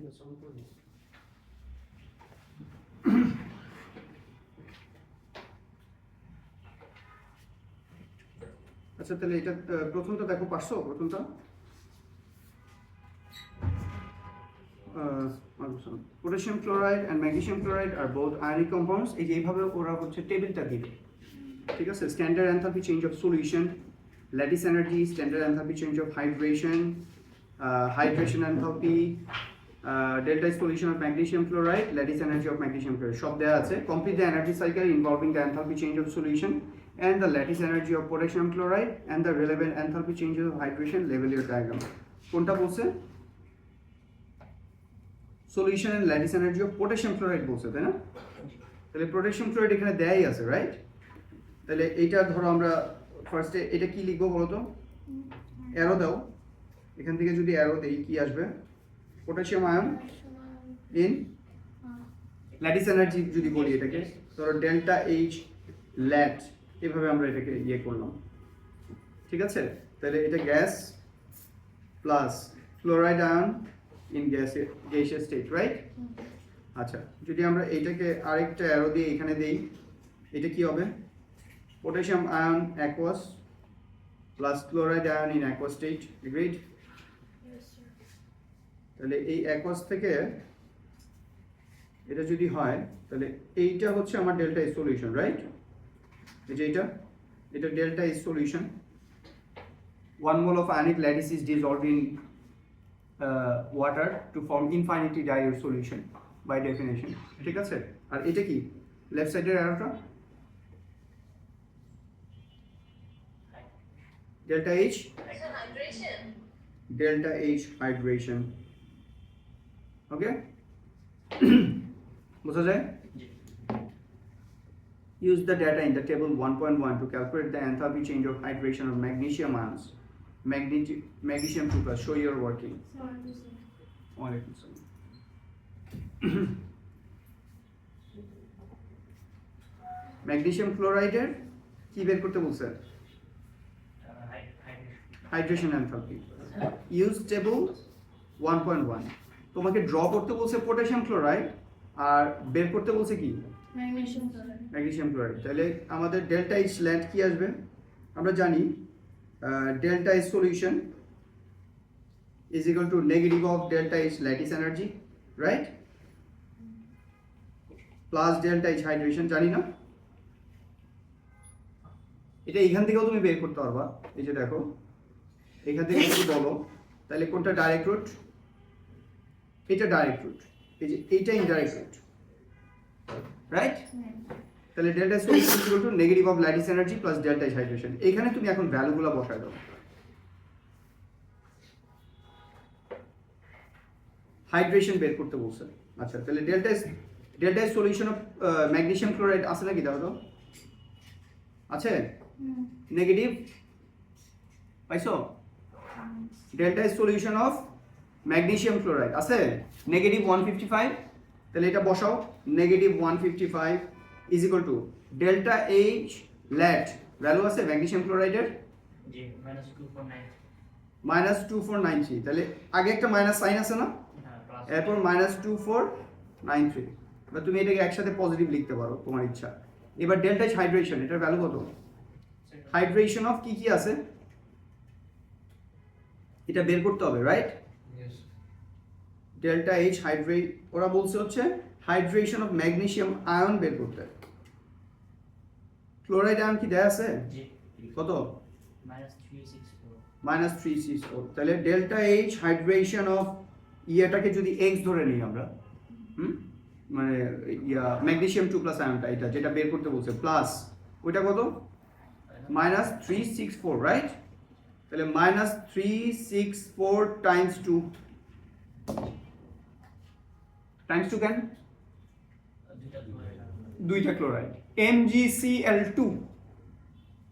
ঠিক আছে অন করে দিই। আচ্ছা তাহলে এটা প্রথমটা দেখো পারছো প্রথমটা potassium chloride and magnesium chloride are both ionic compounds এই যে এইভাবে ওরা হচ্ছে টেবিলটা দিবে ঠিক আছে standard enthalpy change of solution lattice energy standard enthalpy change of hydration hydration enthalpy delta is solution of magnesium chloride lattice energy of magnesium chloride সব দেয়া আছে complete the energy cycle involving the enthalpy change of solution and the lattice energy of potassium chloride and the relevant enthalpy changes of hydration level your diagram কোনটা বলছে solution and lattice energy of potassium chloride বলছে তাই না তাহলে potassium chloride এখানে দেয়াই আছে right তাহলে এইটা ধরো আমরা ফার্স্টে এটা কি লিখবো বলো তো অ্যারো দাও এখান থেকে যদি অ্যারো দেই কি আসবে potassium ion in lattice energy যদি বলি এটাকে ধরো ডেল্টা এইচ ল্যাট এভাবে আমরা এটাকে ইয়ে করলাম ঠিক আছে তাহলে এটা gas plus chloride ion in gaseous state right আচ্ছা যদি আমরা এটাকে আরেকটা অ্যারো দিয়ে এখানে দেই এটা কি হবে potassium ion aqueous plus chloride ion in aqueous state agreed তাহলে এই অ্যাকোয়াস থেকে এটা যদি হয় তাহলে এইটা হচ্ছে আমার ডেল্টা এস সলিউশন রাইট এই যে এটা delta S solution 1 mole of ionic lattice is dissolved in water to form infinity diode solution by definition ঠিক আছে আর এটা কি লেফট সাইডের অ্যারোটা delta H hydration delta H hydration okay বোঝা যায় use the data in the table 1.1 to calculate the enthalpy change of hydration of magnesium ions magnesium 2 plus show your working magnesium chloride এর কি বের করতে বলছে hydration enthalpy use table 1.1 তোমাকে draw করতে বলছে পটাশিয়াম ক্লোরাইড আর বের করতে বলছে কি ম্যাগনেসিয়াম ক্লোরাইড তাহলে আমাদের ডেল্টা এইচ ল্যাট কি আসবে আমরা জানি delta H solution is equal to negative of delta H lattice energy right plus delta H hydration জানি না এটা এখান থেকেও তুমি বের করতে পারবা এই যে দেখো এখান থেকে যদি বলো তাহলে কোনটা ডাইরেক্ট রুট এটা ডাইরেক্ট রুট এই যে এইটা ইনডাইরেক্ট রুট রাইট তাহলে delta solution equal to negative of lattice energy plus delta H hydration এখানে তুমি এখন ভ্যালুগুলো বসায় দাও হাইড্রেশন বের করতে বলছে আচ্ছা তাহলে delta solution of magnesium chloride আছে নাকি দেখো তো আছে নেগেটিভ পাইছো delta solution of magnesium chloride আছে নেগেটিভ 155 তাহলে এটা বসাও negative 155 is equal to delta H ল্যাট value আছে ম্যাগনেসিয়াম ক্লোরাইডের জি -2493 তাহলে আগে একটা মাইনাস সাইন আছে না এরপর -2493 এবার তুমি এটাকে একসাথে পজিটিভ লিখতে পারো তোমার ইচ্ছা এবার ডেল্টা এইচ হাইড্রেশন এটার ভ্যালু কত হাইড্রেশন অফ কি আছে এটা বের করতে হবে রাইট ডেল্টা এইচ হাইড্রেট ওরা বলছে হচ্ছে হাইড্রেশন অফ ম্যাগনেসিয়াম আয়ন বের করতে ক্লোরাইড আয়ন কি দেয়া আছে কত -364 তাহলে ডেল্টা এইচ হাইড্রেশন অফ ইয়াটাকে যদি x ধরে নিই আমরা মানে ম্যাগনেসিয়াম 2 প্লাস আয়নটা এটা যেটা বের করতে বলছে প্লাস ওইটা কত -364 রাইট তাহলে -364 টাইমস 2 কেন দুইটা ক্লোরাইড MgCl2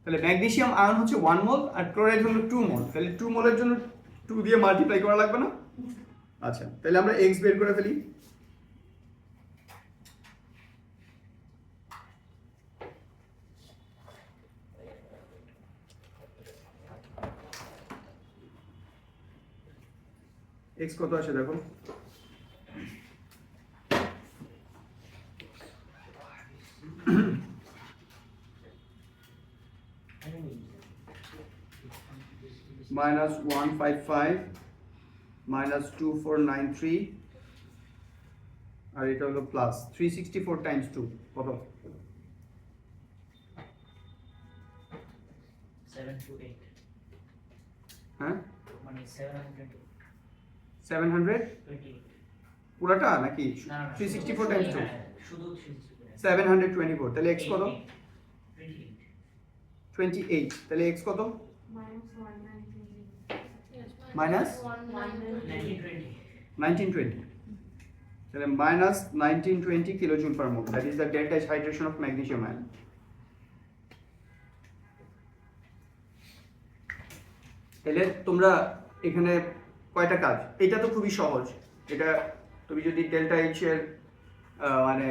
তাহলে ম্যাগনেসিয়াম আয়ন হচ্ছে 1 মোল আর ক্লোরাইড হলো 2 মোল তাহলে 2 মোলের জন্য 2 দিয়ে মাল্টিপ্লাই করা লাগবে না আচ্ছা তাহলে আমরা x বের করে ফেলি x কত আসে দেখো minus 155 minus 2493 আর এটা হলো প্লাস 364 times 2 কত 728 হ্যাঁ মানে 728 700 পুরাটা নাকি না 364 times 2 শুধু 724 তাহলে x কত 28 28 তাহলে x কত minus 1920 তাহলে minus 1920 kilojoule per mole that is the delta H hydration of magnesium ion তাহলে তোমরা এখানে কয়টা কাজ এটা তো খুবই সহজ এটা তুমি যদি ডেল্টা এইচ এর মানে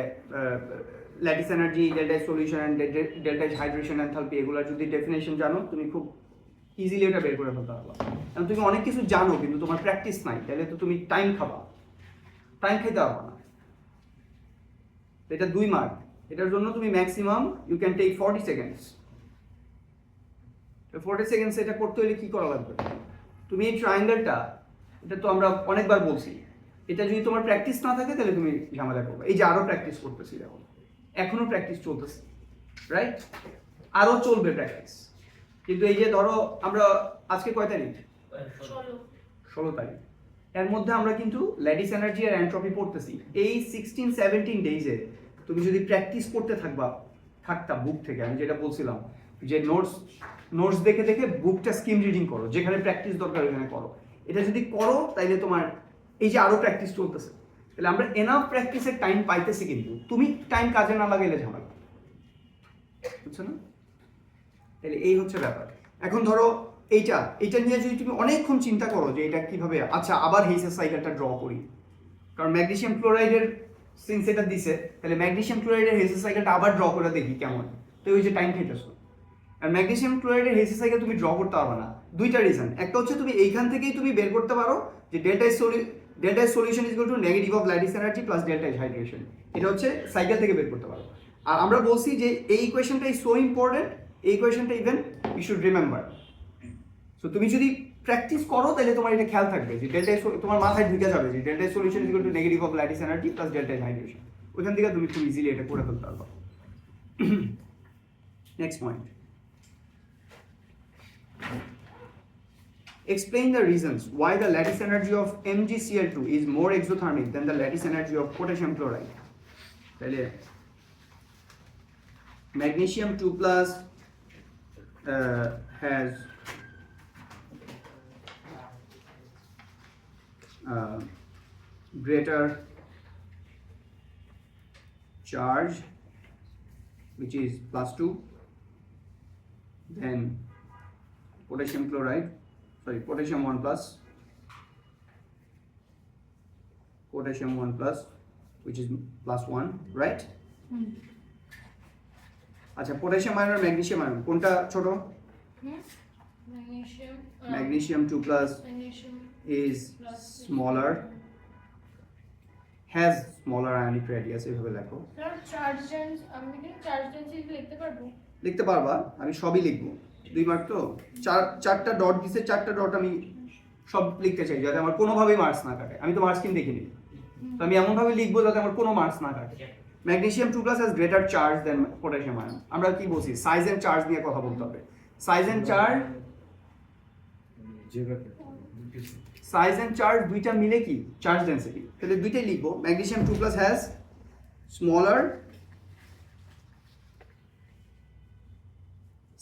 lattice energy delta H solution and delta H hydration enthalpy এগুলোর যদি ডেফিনেশন জানো তুমি খুব ইজিলি এটা বের করে ফেলতে পারবা কারণ তুমি অনেক কিছু জানো কিন্তু তোমার প্র্যাকটিস নাই তাহলে তো তুমি টাইম খাবা টাইম খেতে পারবা না এটা 2 মার্ক এটার জন্য তুমি maximum you can take 40 seconds 40 seconds এটা করতে হলে কি করা লাগবে তুমি এই ট্রায়াঙ্গেলটা এটা তো আমরা অনেকবার বলছি এটা যদি তোমার প্র্যাকটিস না থাকে তাহলে তুমি ঝামেলা করবে এই যে আরো প্র্যাকটিস করতেছি এখন এখনো প্র্যাকটিস চলতেছে রাইট আরো চলবে প্র্যাকটিস কিন্তু এই যে ধরো আমরা আজকে কয় তারিখ 16 তারিখ এর মধ্যে আমরা কিন্তু ল্যাটিস এনার্জি আর এন্ট্রপি পড়তেছি এই 16-17 ডেজে তুমি যদি প্র্যাকটিস করতে থাকতা বুক থেকে আমি যেটা বলছিলাম যে নোটস দেখে দেখে বুকটা স্কিম রিডিং করো যেখানে প্র্যাকটিস দরকার ওখানে করো এটা যদি করো তাইলে তোমার এই যে আরো প্র্যাকটিস চলতেছে তাহলে আমরা এনাফ প্র্যাকটিসের টাইম পাইতেছি কিন্তু তুমি টাইম কাজে না লাগাইলে ঝামেলা বুঝছো না তাহলে এই হচ্ছে ব্যাপার এখন ধরো এইটা নিয়ে যদি তুমি অনেকক্ষণ চিন্তা করো যে এটা কিভাবে আচ্ছা আবার হেইসের সাইকেলটা ড্র করি কারণ ম্যাগনেসিয়াম ক্লোরাইডের সিন্স এটা দিছে তাহলে ম্যাগনেসিয়াম ক্লোরাইডের হেইসের সাইকেলটা আবার ড্র করে দেখি কেমন তো ওই যে টাইম খেতেছো আর ম্যাগনেসিয়াম ক্লোরাইডের হেইসের সাইকেল তুমি ড্র করতে পারবে না দুইটা রিজন একটা হচ্ছে তুমি এইখান থেকেই তুমি বের করতে পারো যে delta S solution is equal to negative of lattice energy plus delta H hydration এটা হচ্ছে সাইকেল থেকে বের করতে পারো আর আমরা বলছি যে এই ইকুয়েশনটা ইজ সো ইম্পর্টেন্ট এই ইকুয়েশনটা even you should remember so তুমি যদি প্র্যাকটিস করো তাহলে তোমার এটা খেয়াল থাকবে যে ডেল্টা তোমার মাথায় ঢুকে যাবে যে delta solution is equal to negative of lattice energy plus delta H hydration ওইখান থেকে তুমি খুব ইজিলি এটা করে ফেলতে পারবে next point Explain the reasons why the lattice energy of MgCl2 is more exothermic than the lattice energy of potassium chloride. তাহলে magnesium 2 plus has greater charge which is plus 2 than potassium chloride potassium 1 plus which is plus 1 right আচ্ছা potassium ion আর magnesium ion কোনটা ছোট magnesium 2 plus is smaller has smaller ionic radius এভাবে লেখো sir charge change আমি কি charge change লিখতে পারবো লিখতে পারবা আমি সবই লিখবো 2 মার্ক তো চারটা ডট দিছে চারটা ডট আমি সব লিখতে চাই যাতে আমার কোনোভাবেই মার্কস না কাটে আমি তো মার্কস কিন দেখিনি তো আমি এমন ভাবে লিখবো যাতে আমার কোনো মার্কস না কাটে magnesium 2 plus has greater charge than potassium ion আমরা কি বলছি সাইজ এন্ড চার্জ নিয়ে কথা বলতে হবে সাইজ এন্ড চার্জ দুইটা মিলে কি চার্জ ডেনসিটি তাহলে দুইটাই লিখবো magnesium 2 plus has smaller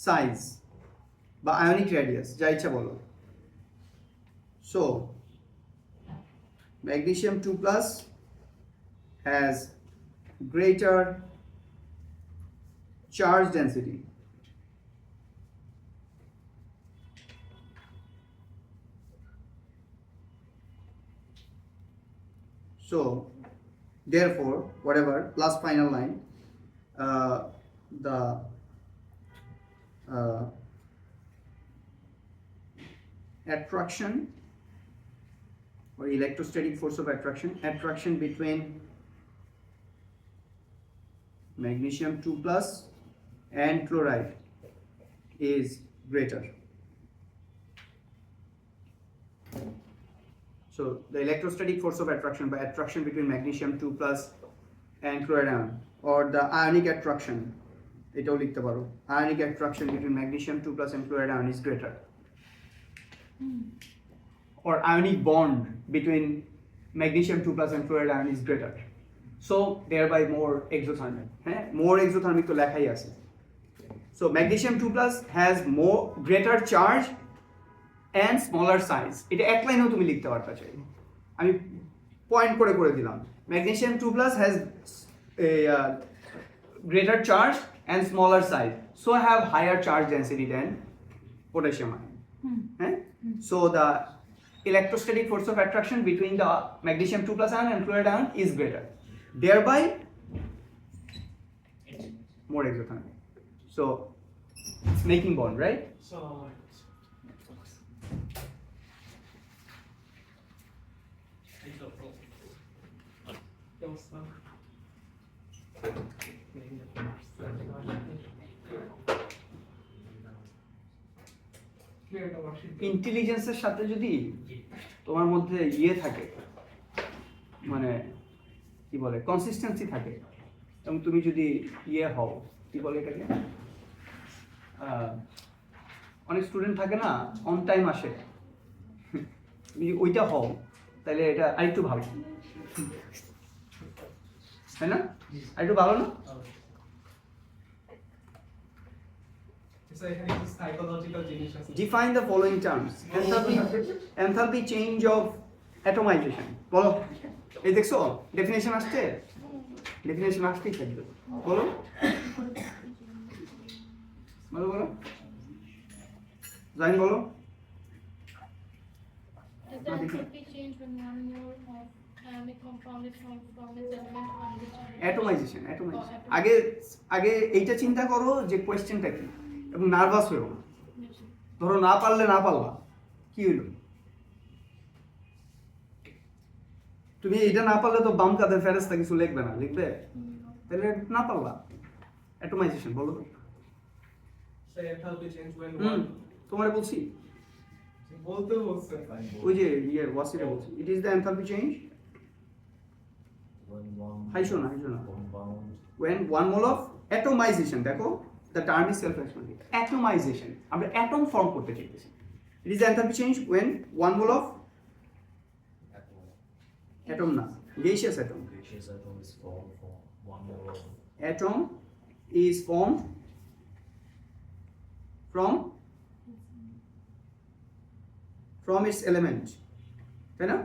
size বা আয়নিক রেডিয়াস যা ইচ্ছা বলো so magnesium 2 plus has greater charge density so therefore whatever plus final line the attraction or electrostatic force of attraction between magnesium 2 plus and chloride is greater So the electrostatic force of attraction by attraction between magnesium 2 plus and chloride ion, or the ionic attraction, এটাও লিখতে পারো, ionic attraction between magnesium 2 plus and chloride ion is greater, or ionic bond between magnesium 2 plus and chloride ion is greater, so thereby more exothermic. More exothermic তো লেখাই আছে. So magnesium 2 plus has more greater charge and smaller size. এটা এক লাইনেও তুমি লিখতে পারতা চাই, আমি পয়েন্ট করে করে দিলাম. Magnesium 2 plus has a greater charge and smaller size, so have higher charge density than potassium ion. So the electrostatic force of attraction between the magnesium 2 plus ion and chloride ion is greater, thereby more exothermic. So it's making bond, right? So ইন্টেলিজেন্সের সাথে যদি তোমার মধ্যে ইয়ে থাকে, মানে কি বলে কনসিস্টেন্সি থাকে, এবং তুমি যদি ইয়ে হও, কি বলে এটাকে, অনেক স্টুডেন্ট থাকে না অন টাইম আসে, তুমি ওইটা হও তাহলে এটা আরেকটু ভালো, তাই না? আরেকটু ভালো না? so এখানে কিছু সাইকোলজিক্যাল জিনিস আছে. Define the following terms. Enthalpy change of atomization. বলো, এই দেখছো ডেফিনেশন আসছে, ডেফিনেশন আসতেই থাকবে, বলো বলো বলো, জাইন বলো. Does the enthalpy change when one mole of ionic compound is formed from its element undisturbed? অ্যাটোমাইজেশন, আগে আগে এইটা চিন্তা করো যে কোয়েশ্চেনটা কি, এবং নার্ভাস হয়েও না. ধরো না পারলে না পারলা, কি হইল? তুমি এটা না পারলে তো বাম কাঁধে ফেরেস্তা কিছু লিখবে না, লিখবে? তাহলে না পারলা, অ্যাটোমাইজেশন বলো. So enthalpy change when hmm, one তোমারে বলছি, বলতে বলছে. ওই যে ইয়ে ওয়াসিটা বলছি, it is the enthalpy change হাইশো না when one mole of atomization, দেখো the term is self-explanatory, atomization, আমরা অ্যাটম ফর্ম করতে চাইতেছি. It is the enthalpy change when one mole of atom না, gaseous atom, Gaseous atom is formed from one mole of atom is formed from its element, তাই না?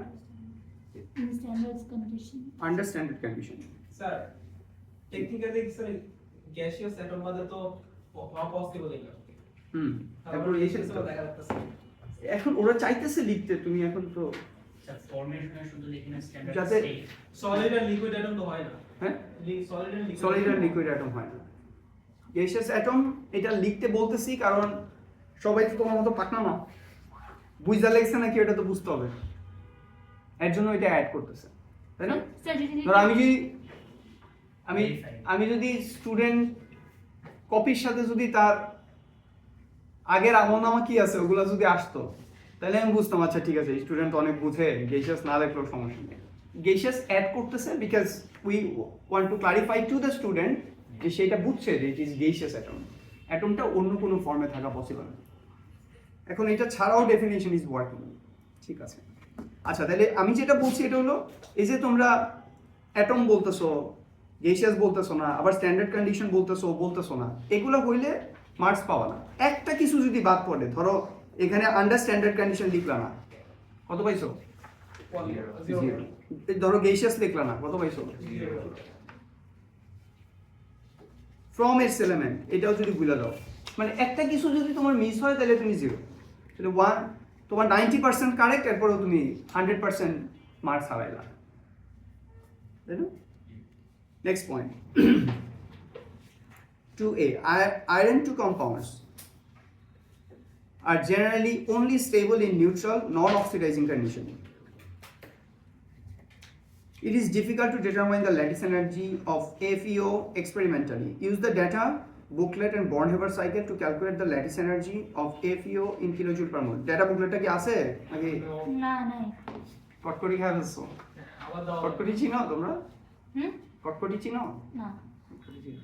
in standard condition. Under standard condition. Sir technically sir gaseous atom বাদে তো হওয়া possible এটা. হুম, তারপর এই সেটা দেখা যাচ্ছে. এখন ওরা চাইতেছে লিখতে, তুমি এখন তো স্যার ফরমেশনে শুধু লিখে না স্ট্যান্ডার্ড যাতে- স্টেট সলিড আর লিকুইড অ্যাটম তো হয় না. হ্যাঁ সলিড আর লিকুইড. সলিড আর লিকুইড অ্যাটম হয় না. গ্যাসিয়াস অ্যাটম এটা লিখতে বলতেছি কারণ সবাই তো তোমার মতো পাকনা না, বুঝতে লাগছে নাকি এটা তো বুঝতে হবে, এর জন্য এটা অ্যাড করতেছে, তাই না? Sir, did you ধরো আমি যদি স্টুডেন্ট কপির সাথে যদি তার আগের আমলনামা কি আছে ওগুলো যদি আসতো, তাহলে আমি বুঝতাম আচ্ছা ঠিক আছে স্টুডেন্ট অনেক বুঝে, গেসিয়াস না দেখলেও সমস্যা নেই. গেসিয়াস অ্যাড করতেছে because we want to clarify to the student যে সেটা বুঝছে যে ইট ইজ গেসিয়াস অ্যাটম, অ্যাটমটা অন্য কোনো ফর্মে থাকা পসিবল না. এখন এটা ছাড়াও ডেফিনেশন ইজ ওয়ার্কিং, ঠিক আছে? আচ্ছা, তাহলে আমি যেটা বলছি এটা হলো এই যে তোমরা অ্যাটম বলতেছো, গেসিয়াস বলতেছো না, আবার স্ট্যান্ডার্ড কন্ডিশন বলতেছো না, এগুলো হইলে মার্কস পাওয়া না. একটা কিছু যদি বাদ পড়ে, ধরো এখানে আন্ডার স্ট্যান্ডার্ড কন্ডিশন লিখলা না, কত পাইছো? জিরো. ধরো গেসিয়াস লিখলা না, কত পাইছো? ফ্রম ইটস এলিমেন্ট, এটাও যদি ভুলে দাও, মানে একটা কিছু যদি তোমার মিস হয় তাহলে তুমি জিরো, তাহলে তোমার 90% কারেক্ট, এরপরেও তুমি 100% মার্কস হারাইলা, তাই না? Next point 2a, iron 2 compounds are generally only stable in neutral non-oxidizing condition. It is difficult to determine the lattice energy of FeO experimentally. Use the data booklet and Born-Haber cycle to calculate the lattice energy of FeO in kilojoule per mole. Data booklet কি আছে নাকি? না নাই কটকটি খাই ফেলছো? আবার দাও কটকটি চিনো তোমরা? হুম? কটকটি চিনো? না। কটকটি চিনো?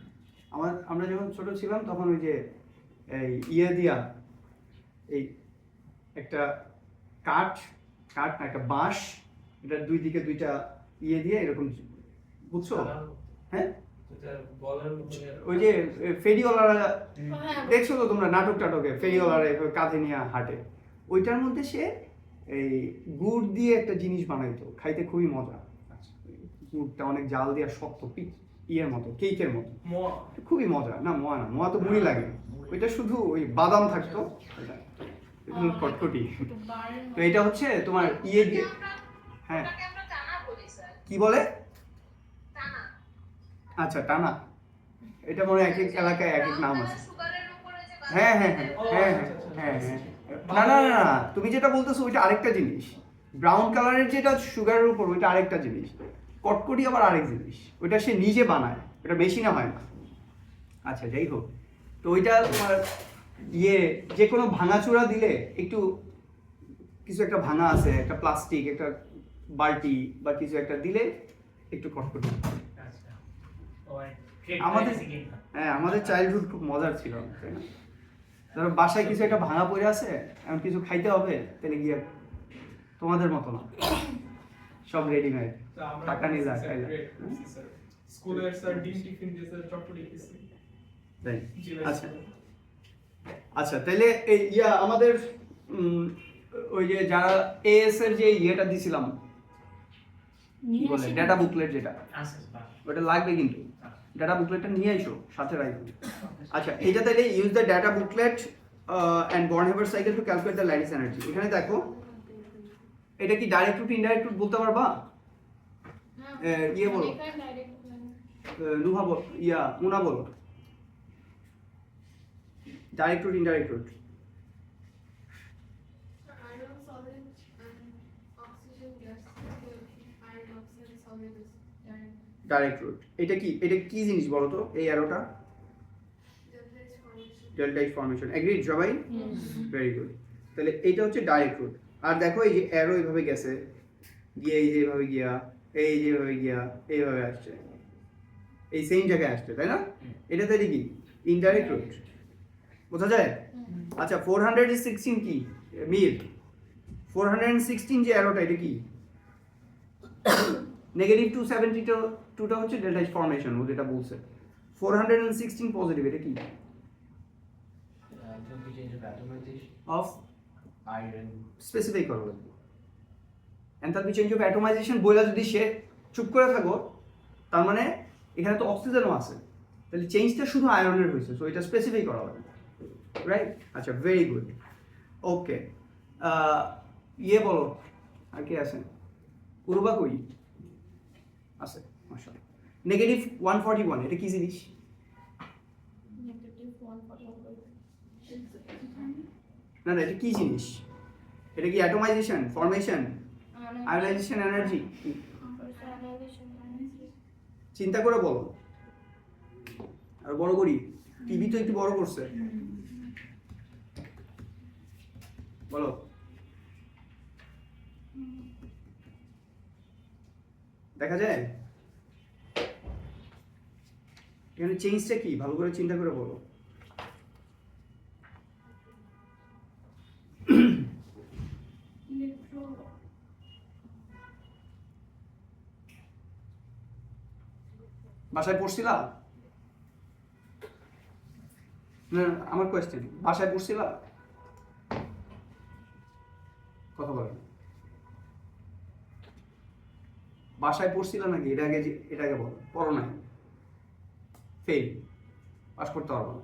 আমরা যখন ছোট ছিলাম তখন ওই যে এই ইয়ে দিয়া এই একটা কাঠ না একটা বাঁশ, এটার দুই দিকে দুইটা ইয়ে দিয়ে এরকম, বুঝছো? হ্যাঁ, বলার উপরে ওই যে ফেরিওয়ালারা হ্যাঁ দেখছো তো তোমরা নাটক টাটকে, ফেরিওয়ালারা এভাবে কাঁধে নিয়ে হাঁটে, ওইটার মধ্যে সে এই গুড় দিয়ে একটা জিনিস বানাইতো, খাইতে খুবই মজা। গুড়টা অনেক জাল দিয়ে শক্ত ইয়ের মতো, কেকের মতো, মোয়া খুবই মজা। না মোয়া না, মোয়া তো মুড়ি লাগে, ওইটা শুধু ওই বাদাম থাকতো, এটা হলো কটকটি। তো এটা হচ্ছে তোমার ইয়ে দিয়ে, হ্যাঁ কি বলে? আচ্ছা টানা, এটা মনে হয় এক এক এলাকায় এক এক নাম আছে। হ্যাঁ হ্যাঁ হ্যাঁ হ্যাঁ হ্যাঁ হ্যাঁ না না না না, তুমি যেটা বলতেছো ওইটা আরেকটা জিনিস, ব্রাউন কালারের যেটা সুগারের উপর ওইটা আরেকটা জিনিস, কটকটি আবার আরেক জিনিস, ওইটা সে নিজে বানায়, ওটা মেশিনে হয় না। আচ্ছা যাই হোক, তো ওইটা তোমার ইয়ে যে কোনো ভাঙাচোরা দিলে একটু, কিছু একটা ভাঙা আছে, একটা প্লাস্টিক, একটা বালতি বা কিছু একটা দিলে একটু কটকটি। আচ্ছা ওই ক্রেড আমাদের হ্যাঁ আমাদের চাইল্ডহুড খুব মজার ছিল, তাই না? ধরো বাসায় কিছু একটা ভাঙা পড়ে আছে, এমন কিছু খাইতে হবে, তাহলে গিয়ে তোমাদের মতো না, সব রেডিমেড, তো আমরা টাকা নিয়ে যা স্যার, খাইলা। great, স্যার স্কুলের স্যার ডিম টিফিন দিয়ে স্যার চটপটি খেয়েছি তাই জিলা আচ্ছা স্কুলে। আচ্ছা, তাহলে এই আমাদের ওই যে যারা এএস এর যে ইয়েটা দিছিলাম, কি নিয়ে বলে আসি। ডেটা বুকলেট, যেটা আচ্ছা বাহ ওটা লাগবে, কিন্তু ডাটা বুকলেটটা নিয়ে এসো, সাথে রাখো। আচ্ছা এইটা তাহলে use the data booklet and Born Haber cycle to calculate the lattice energy. এখানে দেখো এটা কি ডাইরেক্ট রুট ইনডাইরেক্ট রুট বলতে পারবা? ইয়ে বলো, নুহা বল, মুনা বলো, direct route indirect route. Iron solid and oxygen gas. Iron oxide solid is direct. Direct route, এটা কি জিনিস বলো তো, এই অ্যারোটা? Delta is formation. Delta H formation, agreed সবাই? Yes. Very good. তাহলে এইটা হচ্ছে ডাইরেক্ট রুট। আর দেখো এই যে অ্যারো এইভাবে গেছে, গিয়ে এই যে এইভাবে গিয়া, এই যে এইভাবে গিয়া, এইভাবে আসছে, এই সেম জায়গায় আসছে, তাই না? এটা তাহলে কি ইনডাইরেক্ট রুট, বোঝা যায়? আচ্ছা 416 কি মিল, 416 যে অ্যারোটা এটা কি? নেগেটিভ 272টা হচ্ছে ডেল্টা এইচ ফর্মেশন, ও যেটা বলছে। 416 পজিটিভ, এটা কি? enthalpy change of atomization, of iron, specify করা লাগবে। এনথালপি চেঞ্জ অফ অ্যাটমাইজেশন বইলা যদি সে চুপ করে থাকো, তার মানে এখানে তো অক্সিজেনও আছে, তাহলে চেঞ্জটা শুধু আয়রনের হয়েছে, সো এটা স্পেসিফাই করা লাগবে, রাইট? আচ্ছা ভেরি গুড, ওকে। ইয়ে বলো, আর কি আছে? উরুবা কই আছে? মাশাআল্লাহ। নেগেটিভ 141 এটা কি জিনিস? Negative 141. না না, এটা কি জিনিস? এটা কি atomisation, formation, ionisation, energy? Ionization energy. চিন্তা করে বলো, আর বড় করি, টিভি তো একটু বড় করছে, বলো। দেখা যায় এখানে চেঞ্জটা কি, ভালো করে চিন্তা করে বলো। Electro. বাসায় পড়ছিলা? না আমার কোয়েশ্চেন, বাসায় পড়ছিলা? কথা বলেন, বাসায় পড়ছিলা নাকি? এটা আগে বলো, পড়ো নাই, ফেল, পাস করতে পারবো না,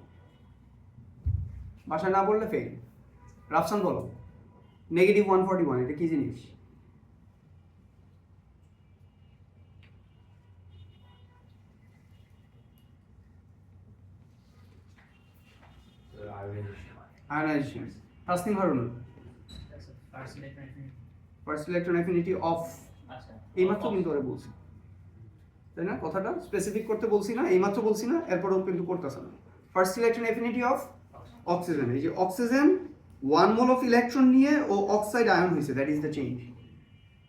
বাসায় না পড়লে ফেল। রাফসান বলো, নেগেটিভ 141 এটা কি জিনিস? ionization. Ionisation. Tasnim Harun, first electron first electron affinity of, আচ্ছা এইমাত্র কিন্তু ওরা বলছি, তাই না? কথাটা স্পেসিফিক করতে বলছি না, এইমাত্র বলছি না, এরপরেও কিন্তু করতেছে না। First electron affinity of oxygen, এই যে অক্সিজেন 1 মোল অফ ইলেকট্রন নিয়ে ও অক্সাইড আয়ন হয়েছে, that is the change.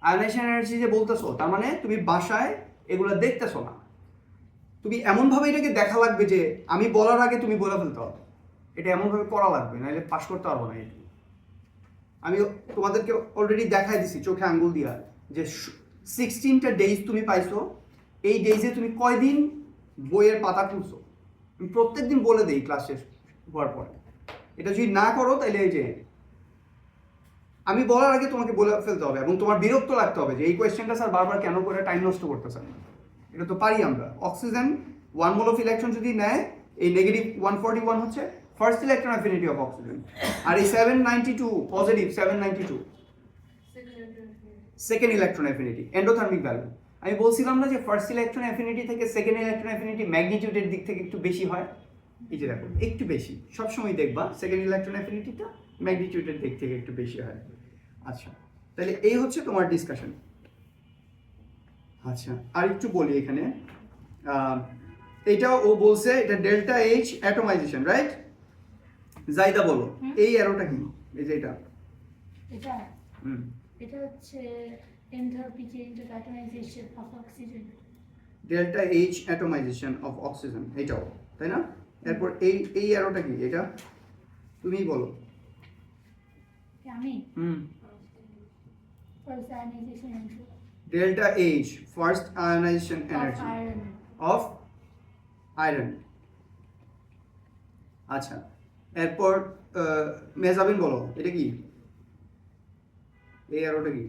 Ionisation energy যে বলতেছো, তার মানে তুমি বাসায় এগুলো দেখতেছো না, তুমি এমনভাবে এটাকে দেখা লাগবে যে আমি বলার আগে তুমি বলে ফেলতে হবে, এটা এমনভাবে করা লাগবে, নাহলে পাস করতে পারবো না। এটা আমি তোমাদেরকে অলরেডি দেখাই দিছি চোখে আঙ্গুল দিয়া যে 16টা ডেজ তুমি পাইছো, এই ডেজে তুমি কয়দিন বইয়ের পাতা খুলছো, আমি প্রত্যেক দিন বলে দিই ক্লাস শেষ হওয়ার পরে। এটা যদি না করো তাহলে এই যে আমি বলার আগে তোমাকে বলে ফেলতে হবে, এবং তোমার বিরক্ত লাগতে হবে যে এই কোয়েশ্চেনটা স্যার বারবার কেন করে টাইম নষ্ট করতেছেন। এটা তো পারি আমরা। অক্সিজেন 1 মোল অফ ইলেকট্রন যদি নেয়, এই নেগেটিভ 141 হচ্ছে first electron affinity of oxygen, আর এই 792 positive 792 second electron affinity, endothermic value. আমি বলছিলাম না যে ফার্স্ট ইলেকট্রন অ্যাফিনিটি থেকে সেকেন্ড ইলেকট্রন অ্যাফিনিটি ম্যাগনিটিউডের দিক থেকে একটু বেশি হয়। এই যে দেখো একটু বেশি, সবসময় দেখবা সেকেন্ড ইলেকট্রন অ্যাফিনিটিটা ম্যাগনিটিউডের দিক থেকে একটু বেশি হয়। আচ্ছা, তাহলে এই হচ্ছে তোমার ডিসকাশন। আচ্ছা, আর একটু বলি এখানে, এটাও ও বলছে এটা delta H atomisation, right? Zaida বলো এই অ্যারোটা কি, এই যে এটা। এটা এটা হচ্ছে enthalpy change of atomisation of oxygen. Delta H atomisation of oxygen, এটাও তাই না? এরপর এই অ্যারোটা কি, এটা তুমিই বলো। আমি first ionisation energy delta H first ionisation of energy iron. Of iron. আচ্ছা, এরপর মেজাবিন বলো এটা কি, এই অ্যারোটা কি?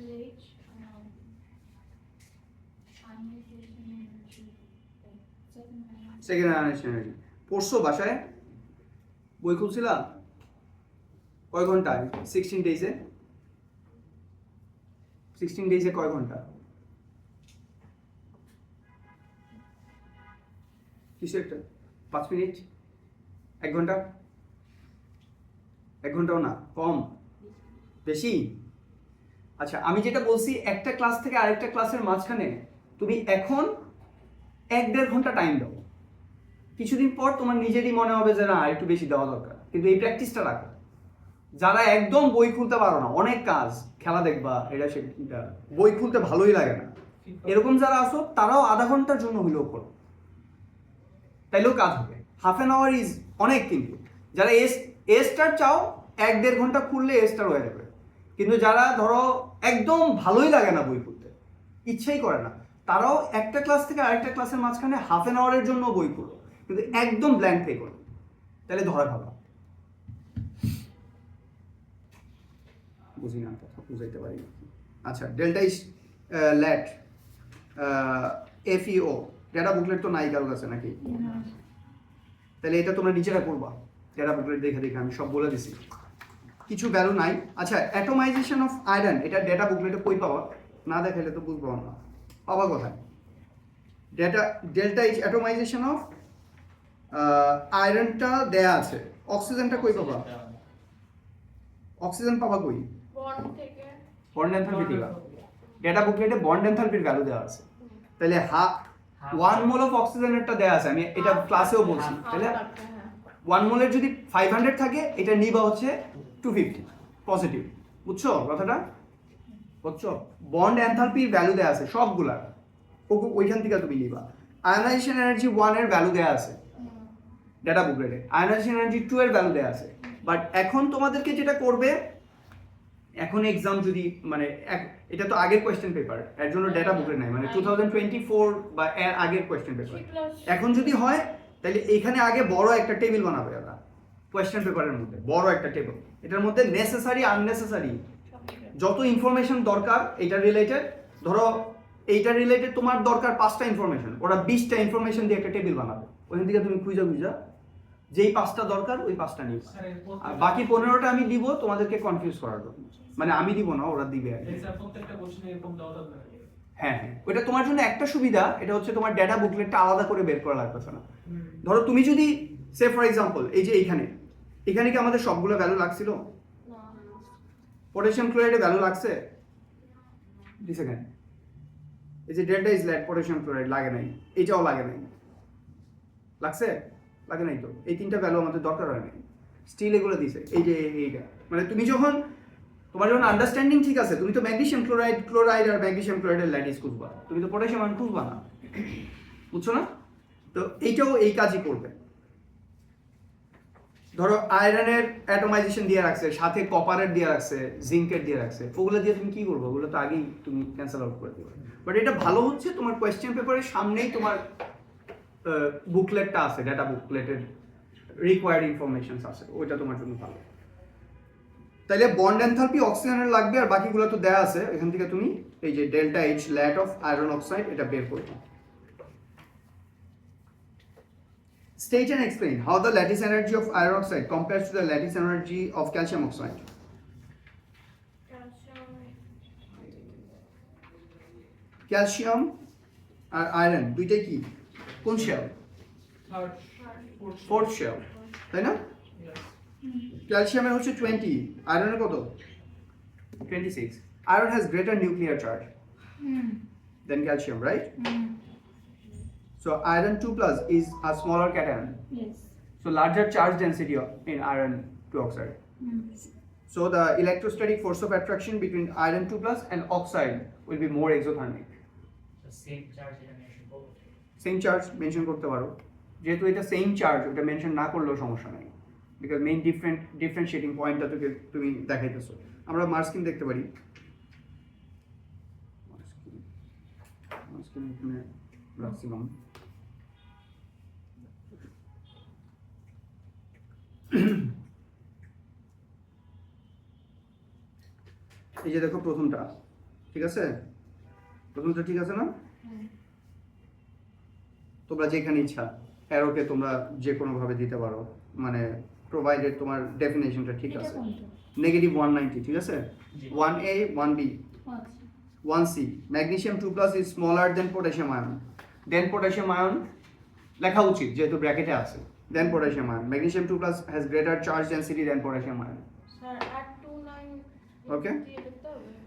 LH, second ionisation energy. পড়ছো বাসায়? বই খুলছিলা? কয় ঘন্টায়? 16 ডেজে? 16 ডেজে কয় ঘন্টা? কিছু একটা 5 মিনিট, 1 ঘন্টা? 1 ঘন্টাও না, কম? বেশি? আচ্ছা, আমি যেটা বলছি একটা ক্লাস থেকে আরেকটা ক্লাসের মাঝখানে তুমি এখন 1-1.5 ঘন্টা টাইম দাও, কিছুদিন পর তোমার নিজেরই মনে হবে যে না একটু বেশি দেওয়া দরকার, কিন্তু এই প্র্যাকটিসটা রাখো। যারা একদম বই খুলতে পারো না, অনেক কাজ, খেলা দেখবা, এটা সেটা বই খুলতে ভালোই লাগে না, এরকম যারা আসো তারাও আধা ঘন্টার জন্য হলেও করো, তাইলেও কাজ হবে। হাফ অ্যান আওয়ার ইজ অনেক, কিন্তু যারা এ স্টার চাও 1-1.5 ঘন্টা খুললে এ স্টার হয়ে যাবে, কিন্তু যারা ধরো একদম ভালোই লাগে না বই খুলতে, ইচ্ছাই করে না, তারাও একটা ক্লাস থেকে আরেকটা ক্লাসের মাঝখানে হাফ অ্যান আওয়ারের জন্য বই খুলো, কিন্তু একদম ব্ল্যাঙ্ক পে করো, তাহলে ধরা খাবা। বুঝি না, কথা বুঝাইতে পারি না। আচ্ছা, delta is ল্যাট FEO data booklet তো নাই কারোর কাছে নাকি? তাহলে এটা তোমরা নিজেরা করবা, ডেটা বুকলেট দেখে দেখে আমি সব বলে দিছি, কিছু ভ্যালু নাই। আচ্ছা, অ্যাটমাইজেশন অফ আয়রন, এটা ডেটা বুকলেটে কই পাওয়া? না দেখাইলে তো বুঝবো না, পাওয়া কোথায়? ডেল্টা ইজ অ্যাটমাইজেশন অফ আয়রনটা দেয়া আছে। অক্সিজেনটা কই পাবা? অক্সিজেন পাবা কই? বন্ড থেকে বন্ড এনথালপি থেকে। ডেটা বুকলেটে বন্ড এনথালপির ভ্যালু দেওয়া আছে, তাহলে 1 মোল অফ অক্সিজেনেরটা দেয়া আছে, আমি এটা ক্লাসেও বলছি, তাহলে 1 মোলের যদি 500 থাকে, এটা নিবা হচ্ছে 250 পজিটিভ, বুঝছো কথাটা? বুঝছো? বন্ড এনথালপির ভ্যালু দেয়া আছে সবগুলা, ওইখান থেকে তুমি নিবা। আয়োনাইজেশন এনার্জি 1 এর ভ্যালু দেয়া আছে ডেটা বুকলেটে, আয়োনাইজেশন এনার্জি 2 এর ভ্যালু দেয়া আছে। বাট এখন তোমাদেরকে যেটা করবে, এখন এক্সাম যদি মানে এটা তো আগের কোয়েশ্চেন পেপার, এর জন্য ডেটা বুকলেট নাই, মানে 2024 বা এর আগের কোয়েশ্চেন পেপার। এখন যদি হয় তাহলে এখানে আগে বড় একটা টেবিল বানাবে ওরা, কোয়েশ্চেন পেপারের মধ্যে বড় একটা টেবিল, এটার মধ্যে নেসেসারি আননেসেসারি যত ইনফরমেশন দরকার এটা রিলেটেড, ধরো এইটা রিলেটেড তোমার দরকার 5টা ইনফরমেশন, ওরা 20টা ইনফরমেশন দিয়ে একটা টেবিল বানাবে, ওখান থেকে তুমি খুঁজা যেই 5টা দরকার ওই 5টা নিবে, আর বাকি 15টা আমি দিব তোমাদেরকে কনফিউজ করার জন্য, মানে আমি দিব না, ওরা দিবে আর কি। প্রত্যেকটা কোশ্চেনে এরকম দেওয়া দরকার। হ্যাঁ হ্যাঁ, ওটা তোমার জন্য একটা সুবিধা, এটা হচ্ছে তোমার ডেটা বুকলেটটা আলাদা করে বের করা লাগবে না। ধরো তুমি যদি সে ফর এক্সাম্পল এই যে এখানে কি আমাদের সবগুলো ভ্যালু লাগছিল? পটাশিয়াম ক্লোরাইডে ভ্যালু লাগছে? 2 সেকেন্ড, এই যে delta H lad potassium chloride লাগে নাই, এটাও লাগে নাই, লাগছে? লাগে নাই তো, এই তিনটা ভ্যালু আমাদের দরকার হয় নাই, স্টিল এগুলো দিছে। এই যে এইটা মানে তুমি যখন তোমার যখন আন্ডারস্ট্যান্ডিং ঠিক আছে, তুমি তো ম্যাগনেসিয়াম ক্লোরাইড আর ম্যাগনেসিয়াম ক্লোরাইডের ল্যাটিস খুঁজবা, তুমি তো পটাশিয়াম আয়ন খুঁজবা না, বুঝছো না? তো এইটাও এই কাজই করবে। ধরো আয়রনের অ্যাটমাইজেশন দিয়ে রাখছে, সাথে কপারের দিয়ে রাখছে, জিঙ্কের দিয়ে রাখছে, ওগুলো দিয়ে তুমি কি করবো? ওগুলো তো আগেই তুমি ক্যান্সেল আউট করে দেবে। বাট এটা ভালো হচ্ছে তোমার কোয়েশ্চেন পেপারের সামনেই তোমার বুকলেটটা আছে, ডাটা বুকলেটের রিকোয়ার্ড ইনফরমেশন আছে, ওইটা তোমার জন্য ভালো। তাইলে বন্ড এনথালপি অক্সিজেনের লাগবে, আর বাকিগুলো তো দেয়া আছে, এখান থেকে তুমি এই যে delta H ল্যাট of iron oxide এটা বের করবে। State and explain how the lattice energy of iron oxide compares to the lattice energy of calcium oxide. Calcium আর আয়রন দুইটাই কি কোন শেল? থার্ড ফোর্থ শেল, তাই না? ক্যালসিয়ামের হচ্ছে 20, আয়রনের কত? 26. Iron has greater nuclear charge than calcium, right? So iron 2 plus is a smaller cation, Yes. so larger charge density in iron 2 oxide. So the electrostatic force of attraction between iron 2 plus and oxide will be more exothermic. So same charge এটা mention করব। Same charge mention করতে পারো, যেহেতু এটা same charge, ওটা mention না করলেও সমস্যা নাই, বিকজ মেইন ডিফারেন্সিয়েটিং পয়েন্টটা তোকে তুমি দেখাইতেছো। আমরা মার্কস্কিন দেখতে পারি, মার্কস্কিন এখানে রাখছিলাম। এই যে দেখো প্রথমটা, ঠিক আছে? প্রথমটা ঠিক আছে না? তোমরা যেখানে ইচ্ছা অ্যারোকে তোমরা যে কোনো ভাবে দিতে পারো, মানে প্রোভাইডেড তোমার ডেফিনেশনটা ঠিক এটা আছে। কোনটা? নেগেটিভ 190, ঠিক আছে? জি। 1A 1B আচ্ছা 1C, magnesium 2 plus is smaller than potassium ion, then potassium ion লেখা উচিত যেহেতু ব্র্যাকেটে আছে, then potassium ion, magnesium 2 plus has greater charge density than potassium ion. Sir, at 29. Okay.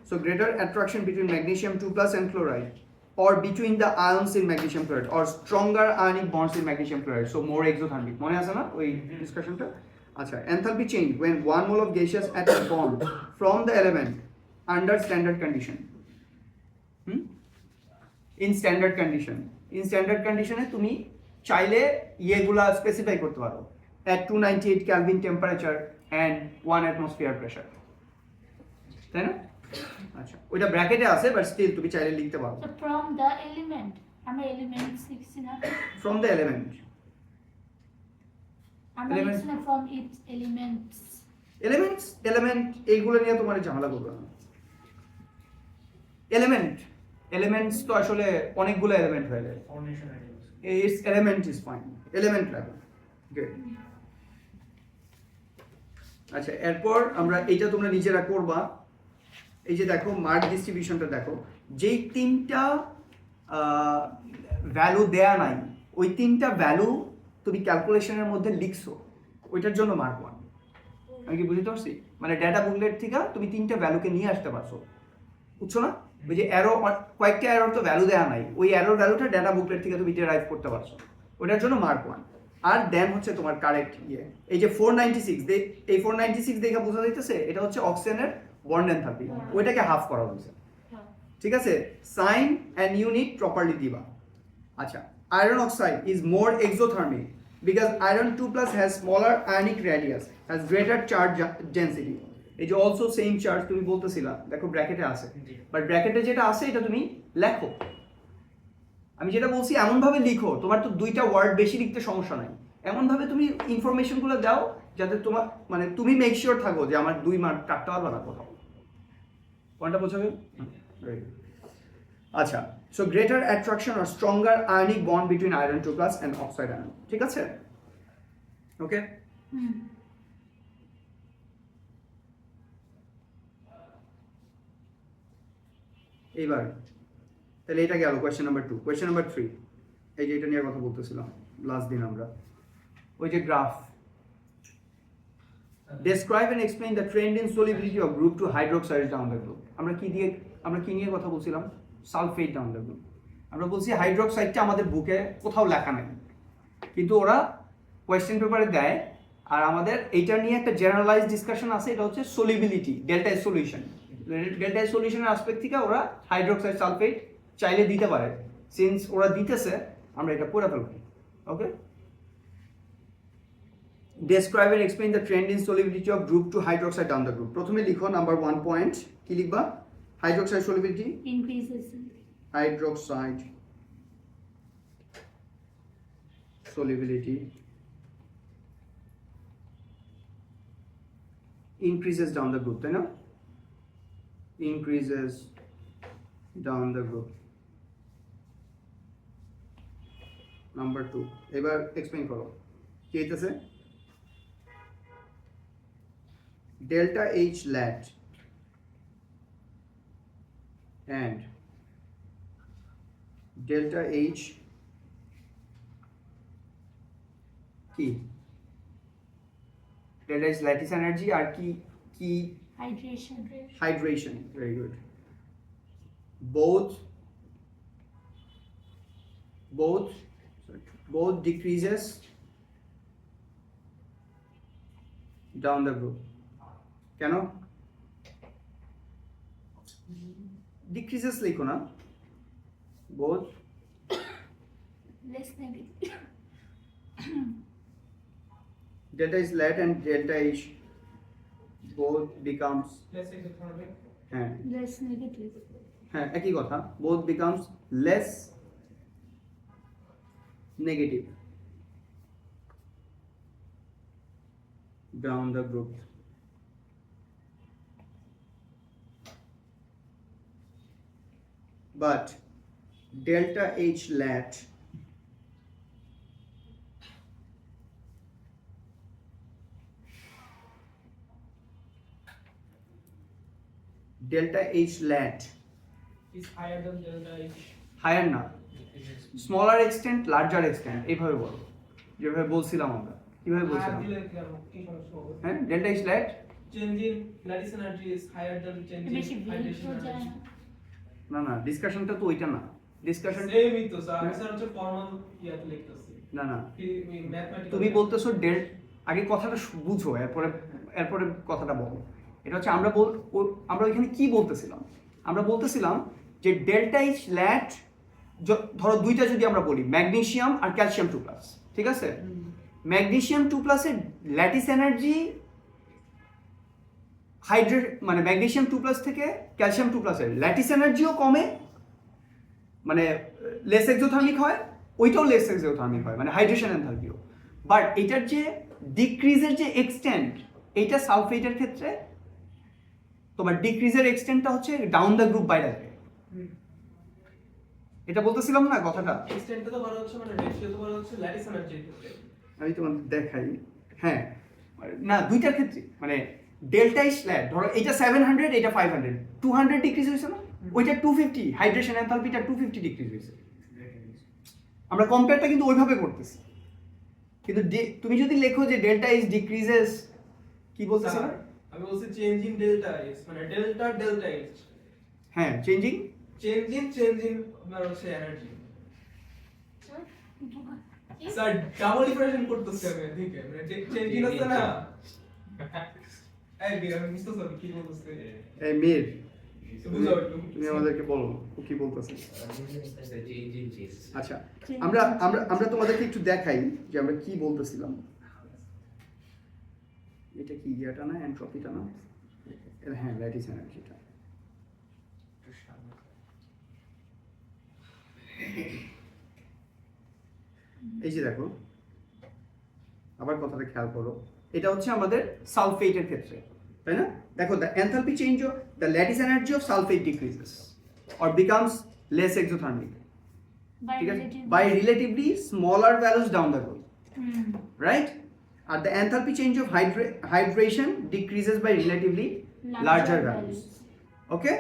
So greater attraction between magnesium 2 plus and chloride, or between the ions in magnesium chloride, or stronger ionic bonds in magnesium chloride, so more exothermic. মনে আছে না ওই ডিসকাশনটা? আচ্ছা, enthalpy change when 1 mole of gaseous atom bond from the element under standard condition. In standard condition, এ তুমি চাইলে ইয়েগুলা specify করতে পারো, at 298 Kelvin temperature and 1 atmosphere pressure, তাই না? আচ্ছা, ওইটা ব্র্যাকেটে আছে, বাট স্টিল তুমি চাইলে লিখতে পারো। So from the element, আমরা element শিখছি না? From the element, আমরা Element. লিখছি না from its elements. element এইগুলো নিয়ে তোমার ঝামেলা করবে না। elements তো আসলে অনেকগুলো এলিমেন্ট হয়ে যায়, formation idea. its element is fine, element level, good. আচ্ছা, এরপর আমরা এইটা তোমরা নিজেরা করবা। এই যে দেখো মার্ক ডিস্ট্রিবিউশনটা দেখো, যেই তিনটা ভ্যালু দেয়া নাই, ওই তিনটা ভ্যালু তুমি ক্যালকুলেশনের মধ্যে লিখছো, ওইটার জন্য মার্ক 1। আমি কি বুঝতে পারছি? মানে ডেটা বুকলেট থেকে তুমি তিনটা ভ্যালুকে নিয়ে আসতে পারছো, বুঝছো না? ওই যে অ্যারো, কয়েকটা অ্যারোর তো ভ্যালু দেওয়া নাই, ওই অ্যারোর ভ্যালুটা ডেটা বুকলেট থেকে তুমি ডেরাইভ করতে পারছো, ওটার জন্য মার্ক 1। আর দেন হচ্ছে তোমার কারেক্ট ইয়ে, এই যে 496, এই 496 দেখে বোঝা যাইতেছে এটা হচ্ছে অক্সিজেনের বন্ড এনথালপি, ওইটাকে হাফ করা হয়েছে, ঠিক আছে? সাইন অ্যান্ড ইউনিট প্রপারলি দিবা। আচ্ছা, iron oxide is more exothermic because iron 2 plus has smaller ionic radius, has greater charge density. এই যে অলসো সেম চার্জ তুমি বলতেছিলা, দেখো ব্র্যাকেটে আছে, বাট ব্র্যাকেটে যেটা আছে এটা তুমি লেখো। আমি যেটা বলছি এমন ভাবে লিখো, তোমার তো দুইটা ওয়ার্ড বেশি লিখতে সমস্যা নাই, এমন ভাবে তুমি ইনফরমেশনগুলো দাও যাতে তোমার মানে তুমি মেক শিওর থাকো যে আমার 2 মার্ক কাটতে পারবা না কোথাও। কোনটা বোঝাবে? আচ্ছা, so greater attraction or stronger ionic bond between iron 2 plus and oxide ion, ঠিক আছে? ওকে, এইবার তাহলে এটা গেল কোয়েশ্চেন নাম্বার 2। কোয়েশ্চেন নাম্বার 3, এই যে এটা নিয়ে কথা বলতেছিলাম লাস্ট দিন আমরা, ওই যে graph, describe and explain the trend in solubility of group 2 hydroxides down the globe. আমরা কি নিয়ে কথা বলছিলাম? Sulphate down the group. আমরা বলছি হাইড্রোক্সাইডটা আমাদের বুকে কোথাও লেখা নাই, কিন্তু ওরা কোয়েশ্চেন পেপারে দেয়। আর আমাদের এইটা নিয়ে একটা জেনারেলাইজ ডিসকাশন আছে, এটা হচ্ছে solubility, delta S solution. Delta S সলিউশনের আসপেক্ট থেকে ওরা হাইড্রোক্সাইড সালফেট চাইলে দিতে পারে। সিন্স ওরা দিতেছে, আমরা এটা পড়ে ফেলবো। ওকে, describe and explain the trend in solubility of group 2 hydroxide down the group. প্রথমে লিখো নাম্বার 1 পয়েন্ট, কি লিখবা? Hydroxide solubility, increases. Hydroxide solubility increases down the group, তাই না? Increases down the group. Number 2, এবার এক্সপ্লেইন করো কি হইতেছে। delta H lat and delta H কি? delta H lattice energy আর কি কি? Hydration. Hydration, very good. Both decreases down the group. কেন? decreases লিখো না, both Less negative. delta H lat and delta H both becomes Let's say exothermic. হ্যাঁ Less negative. হ্যাঁ একই কথা, both becomes less negative down the group. But delta H lat Is higher than delta H. Higher না, smaller extent larger extent, এইভাবে বলো যেভাবে বলছিলাম আমরা। কিভাবে বলছিলাম? দিলে কি আর কি সমস্যা হবে? হ্যাঁ, delta H lat Change in lattice energy is higher than change বেশি in বের hydration হয়ে যায় energy. না। না ডিসকাশনটা তো ওইটা না, ডিসকাশন সেমই তো স্যার, আমি স্যার হচ্ছে ফর্মাল ইয়াতে লিখতেছি। না কি ম্যাথমেটিক্যাল তুমি বলতেছো আগে কথাটা বুঝো, এরপরে কথাটা বলো। এটা হচ্ছে আমরা ওইখানে কি বলতেছিলাম? আমরা বলতেছিলাম যে ডেল্টা H lat, ধরো দুইটা যদি আমরা বলি, ম্যাগনেসিয়াম আর ক্যালসিয়াম 2+, ঠিক আছে? ম্যাগনেসিয়াম 2+ এর ল্যাটিস এনার্জি মানে ম্যাগনেসিয়াম 2+ থেকে ক্যালসিয়াম 2+ এর ল্যাটিস এনার্জিও কমে, মানে লেস এক্সোথার্মিক হয়, ওইটাও লেস এক্সোথার্মিক হয়, মানে হাইড্রেশন এনথালপিও। বাট এটার যে ডিক্রিজের যে এক্সটেন্ট, এইটা সালফেটের ক্ষেত্রে তোমার ডিক্রিজের এক্সটেন্টটা হচ্ছে ডাউন দ্য গ্রুপ বাইরে যায়। এটা বলতেছিলাম না কথাটা? এক্সটেন্টটা তো বলা হচ্ছে, মানে রেশিও তো বলা হচ্ছে ল্যাটিস এনার্জির ক্ষেত্রে। আমি তোমাদের দেখাই। হ্যাঁ, না দুইটার ক্ষেত্রে, মানে ডেল্টা H lat ধরো এটা 700, এটা 500, 200 ডিক্রিজ হয়েছে না? ওইটা 250, হাইড্রেশন এনথালপিটা 250 ডিক্রিজ হয়েছে। আমরা কম্পেয়ারটা কিন্তু ওইভাবে করতেছি, কিন্তু তুমি যদি লেখো যে ডেল্টা H ডিক্রিজেস, কি বলতেছ? আমি বলছি চেঞ্জ ইন ডেল্টা H, মানে ডেল্টা H। হ্যাঁ, চেঞ্জ ইন আপনার হচ্ছে এনার্জি। কি? স্যার ডাবল ডিফারেন্সিয়েশন করতেছি আমি এদিকে, মানে চেঞ্জ ইন হচ্ছে না। এই বিরা আমি বুঝতে পারছি কি বলতেছে। এই মির, বুঝাও একটু। তুমি আমাদেরকে বলো ও কি বলতেছে। The change in change. আচ্ছা, আমরা তোমাদেরকে একটু দেখাই যে আমরা কি বলতেছিলাম। এটা কি ইয়াটা না, এনট্রপিটা না? হ্যাঁ, ল্যাটিস এনার্জিটা। এই যে দেখো, আবার কথাটা খেয়াল করো, এটা হচ্ছে আমাদের সালফেটের ক্ষেত্রে, তাই না? দেখো, the enthalpy change of the lattice energy of sulfate decreases or becomes less exothermic, ঠিক আছে, by relatively smaller values down the road, right? And the enthalpy change of hydration decreases by relatively larger values. Okay,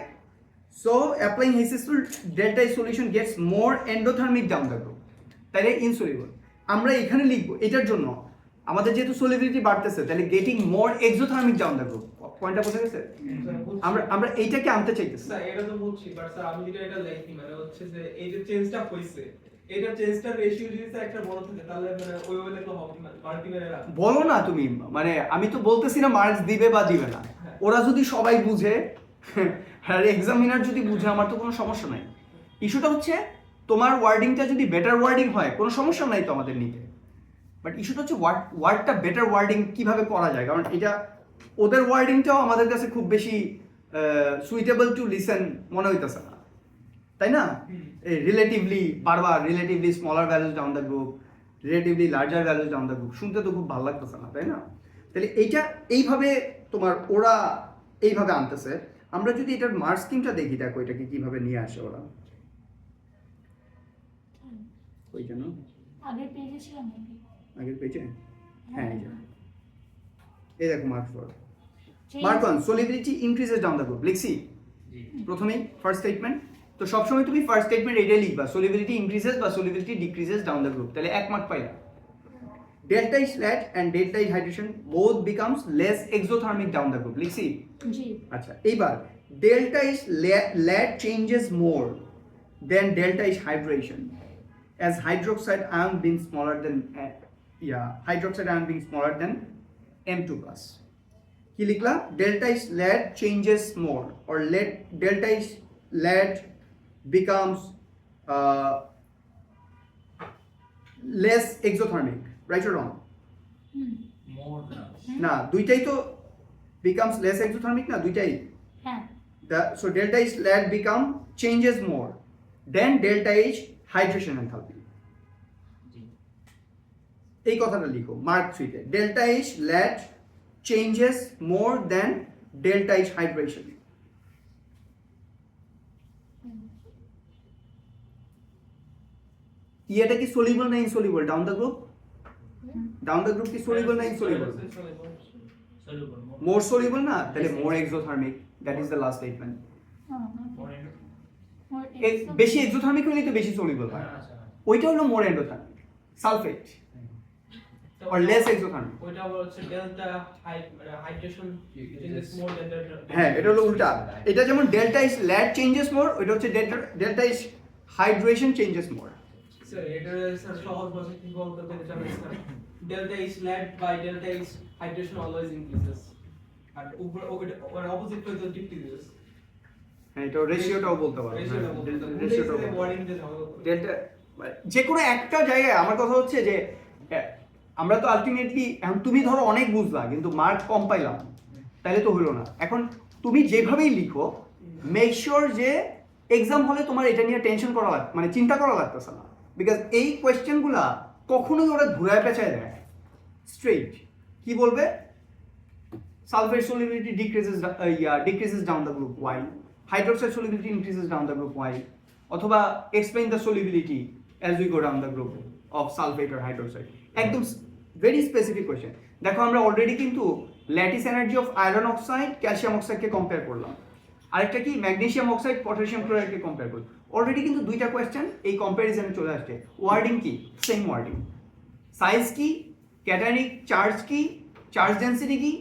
so applying Hess's rule, delta H solution gets more endothermic down the group, তাহলে insoluble। আমরা এখানে লিখবো এটার জন্য আমাদের যেহেতু solubility বাড়তেছে তাহলে getting more exothermic down the group, পয়েন্টটা বোঝা গেছে? আমরা এইটাকে আনতে চাইতেছি। স্যার এটা তো বুঝছি, বাট স্যার আমি যেটা এটা লাইকি মানে হচ্ছে যে এই যে চেঞ্জটা হইছে, এটা চেঞ্জটা রেশিও যদি স্যার একটা বড় থাকে তাহলে মানে ওইভাবে লিখলে হবে না, মাল্টিমিটারে রাখো। বলো না তুমি, মানে আমি তো বলতেছি না মার্কস দিবে বা দিবে না, ওরা যদি সবাই বুঝে আর এক্সামিনার যদি বুঝে আমার তো কোনো সমস্যা নাই। ইস্যুটা হচ্ছে তোমার ওয়ার্ডিংটা যদি বেটার ওয়ার্ডিং হয় কোনো সমস্যা নাই তো আমাদের নিতে, বাট ইস্যুটা হচ্ছে ওয়ার্ডটা বেটার ওয়ার্ডিং কিভাবে করা যায়, কারণ এটা ওদের ওয়ার্ডিংটাও আমাদের কাছে খুব বেশি সুইটেবল টু লিসেন মনে হইতেছে না, তাই না? এই রিলেটিভলি বারবার relatively smaller values down the group, relatively larger values down the group, শুনতে তো খুব ভালো লাগতেছে না, তাই না? তাহলে এইটা এইভাবে তোমার ওরা এইভাবে আনতেছে। আমরা যদি এটার মার্ক স্কিমটা দেখি, দেখো এটাকে কিভাবে নিয়ে আসে ওরা। ওই জন্য আগের পেজে ছিল নাকি? আগের পেজে, হ্যাঁ এই দেখো mark for mark 1 solubility increases down the group, লিখছি প্রথমেই ফার্স্ট স্টেটমেন্ট। তো সবসময় তুমি ফার্স্ট স্টেটমেন্ট এটাই লিখবা, সলিবিলিটি ইনক্রিজেস বা solubility decreases down the group, তাহলে 1 মার্ক পাইলা। Delta is lat and delta is hydration both becomes less exothermic down the group, লিখছি? জি। আচ্ছা এইবার delta is lat changes more than delta is hydration as hydroxide ion being smaller than hydroxide ion being smaller than M2 plus. কি লিখলা? Delta is lead changes more, or delta is lead becomes less exothermic, right or wrong? More. না দুইটাই তো becomes less exothermic না, দুইটাই। হ্যাঁ। So delta is lead become changes more, then delta is hydration enthalpy. এই কথাটা লিখো mark 3 তে, delta is lat changes more than delta is hydration. এটা কি সলিবল না insoluble down the group? Down the group কি সলিবল না insoluble? Soluble. More soluble না, তাহলে more exothermic, that is the last statement. বেশি এক্সোথার্মিক হলে তো বেশি সলিবল হয়, ওইটা হলো more endothermic sulfate or less exothermic. ওইটা আবার হচ্ছে delta hydration changes more than delta. হ্যাঁ এটা হলো উল্টা, এটা যেমন delta is lat changes more, ওইটা হচ্ছে delta is hydration changes more. Sir এটা স্যার সহজ ভাষায় কি বলতে চাচ্ছেন sir? Delta H lat by delta is hydration always increases, আর ওর অপোজিট হচ্ছে ডিক্রিজেস। হ্যাঁ এটা রেশিওটাও বলতে পারো, রেশিওটাও ওয়ার্ডিং দিয়ে ঝামেলা। ডেল্টা যে কোনো একটা জায়গায় আমার কথা হচ্ছে যে আমরা তো আলটিমেটলি এখন তুমি ধরো অনেক বুঝলা কিন্তু মার্ক কম পাইলাম, তাহলে তো হলো না। এখন তুমি যেভাবেই লিখো মেক শিওর যে এক্সাম হলে তোমার এটা নিয়ে টেনশন করা মানে চিন্তা করা লাগতেছে না, বিকজ এই কোয়েশ্চেনগুলা কখনোই ওরা ঘুরায় পেঁচায় দেয় স্ট্রেইট। কি বলবে? Sulphate solubility decreases down the group y, hydroxide solubility increases down the group y, অথবা explain the solubility as we go down the group of sulfate or hydroxide। একদম ভেরি স্পেসিফিক কোয়েশ্চেন। দেখো আমরা already কিন্তু lattice energy of iron oxide calcium অক্সাইডকে compare করলাম, আরেকটা কি magnesium oxide potassium ক্লোরাইডকে কম্পেয়ার করলাম। অলরেডি কিন্তু দুইটা কোয়েশ্চেন এই কম্প্যারিজনে চলে আসছে। ওয়ার্ডিং কি? Same wording. সাইজ কি? ক্যাটায়নিক চার্জ কি? চার্জ ডেনসিটি কি?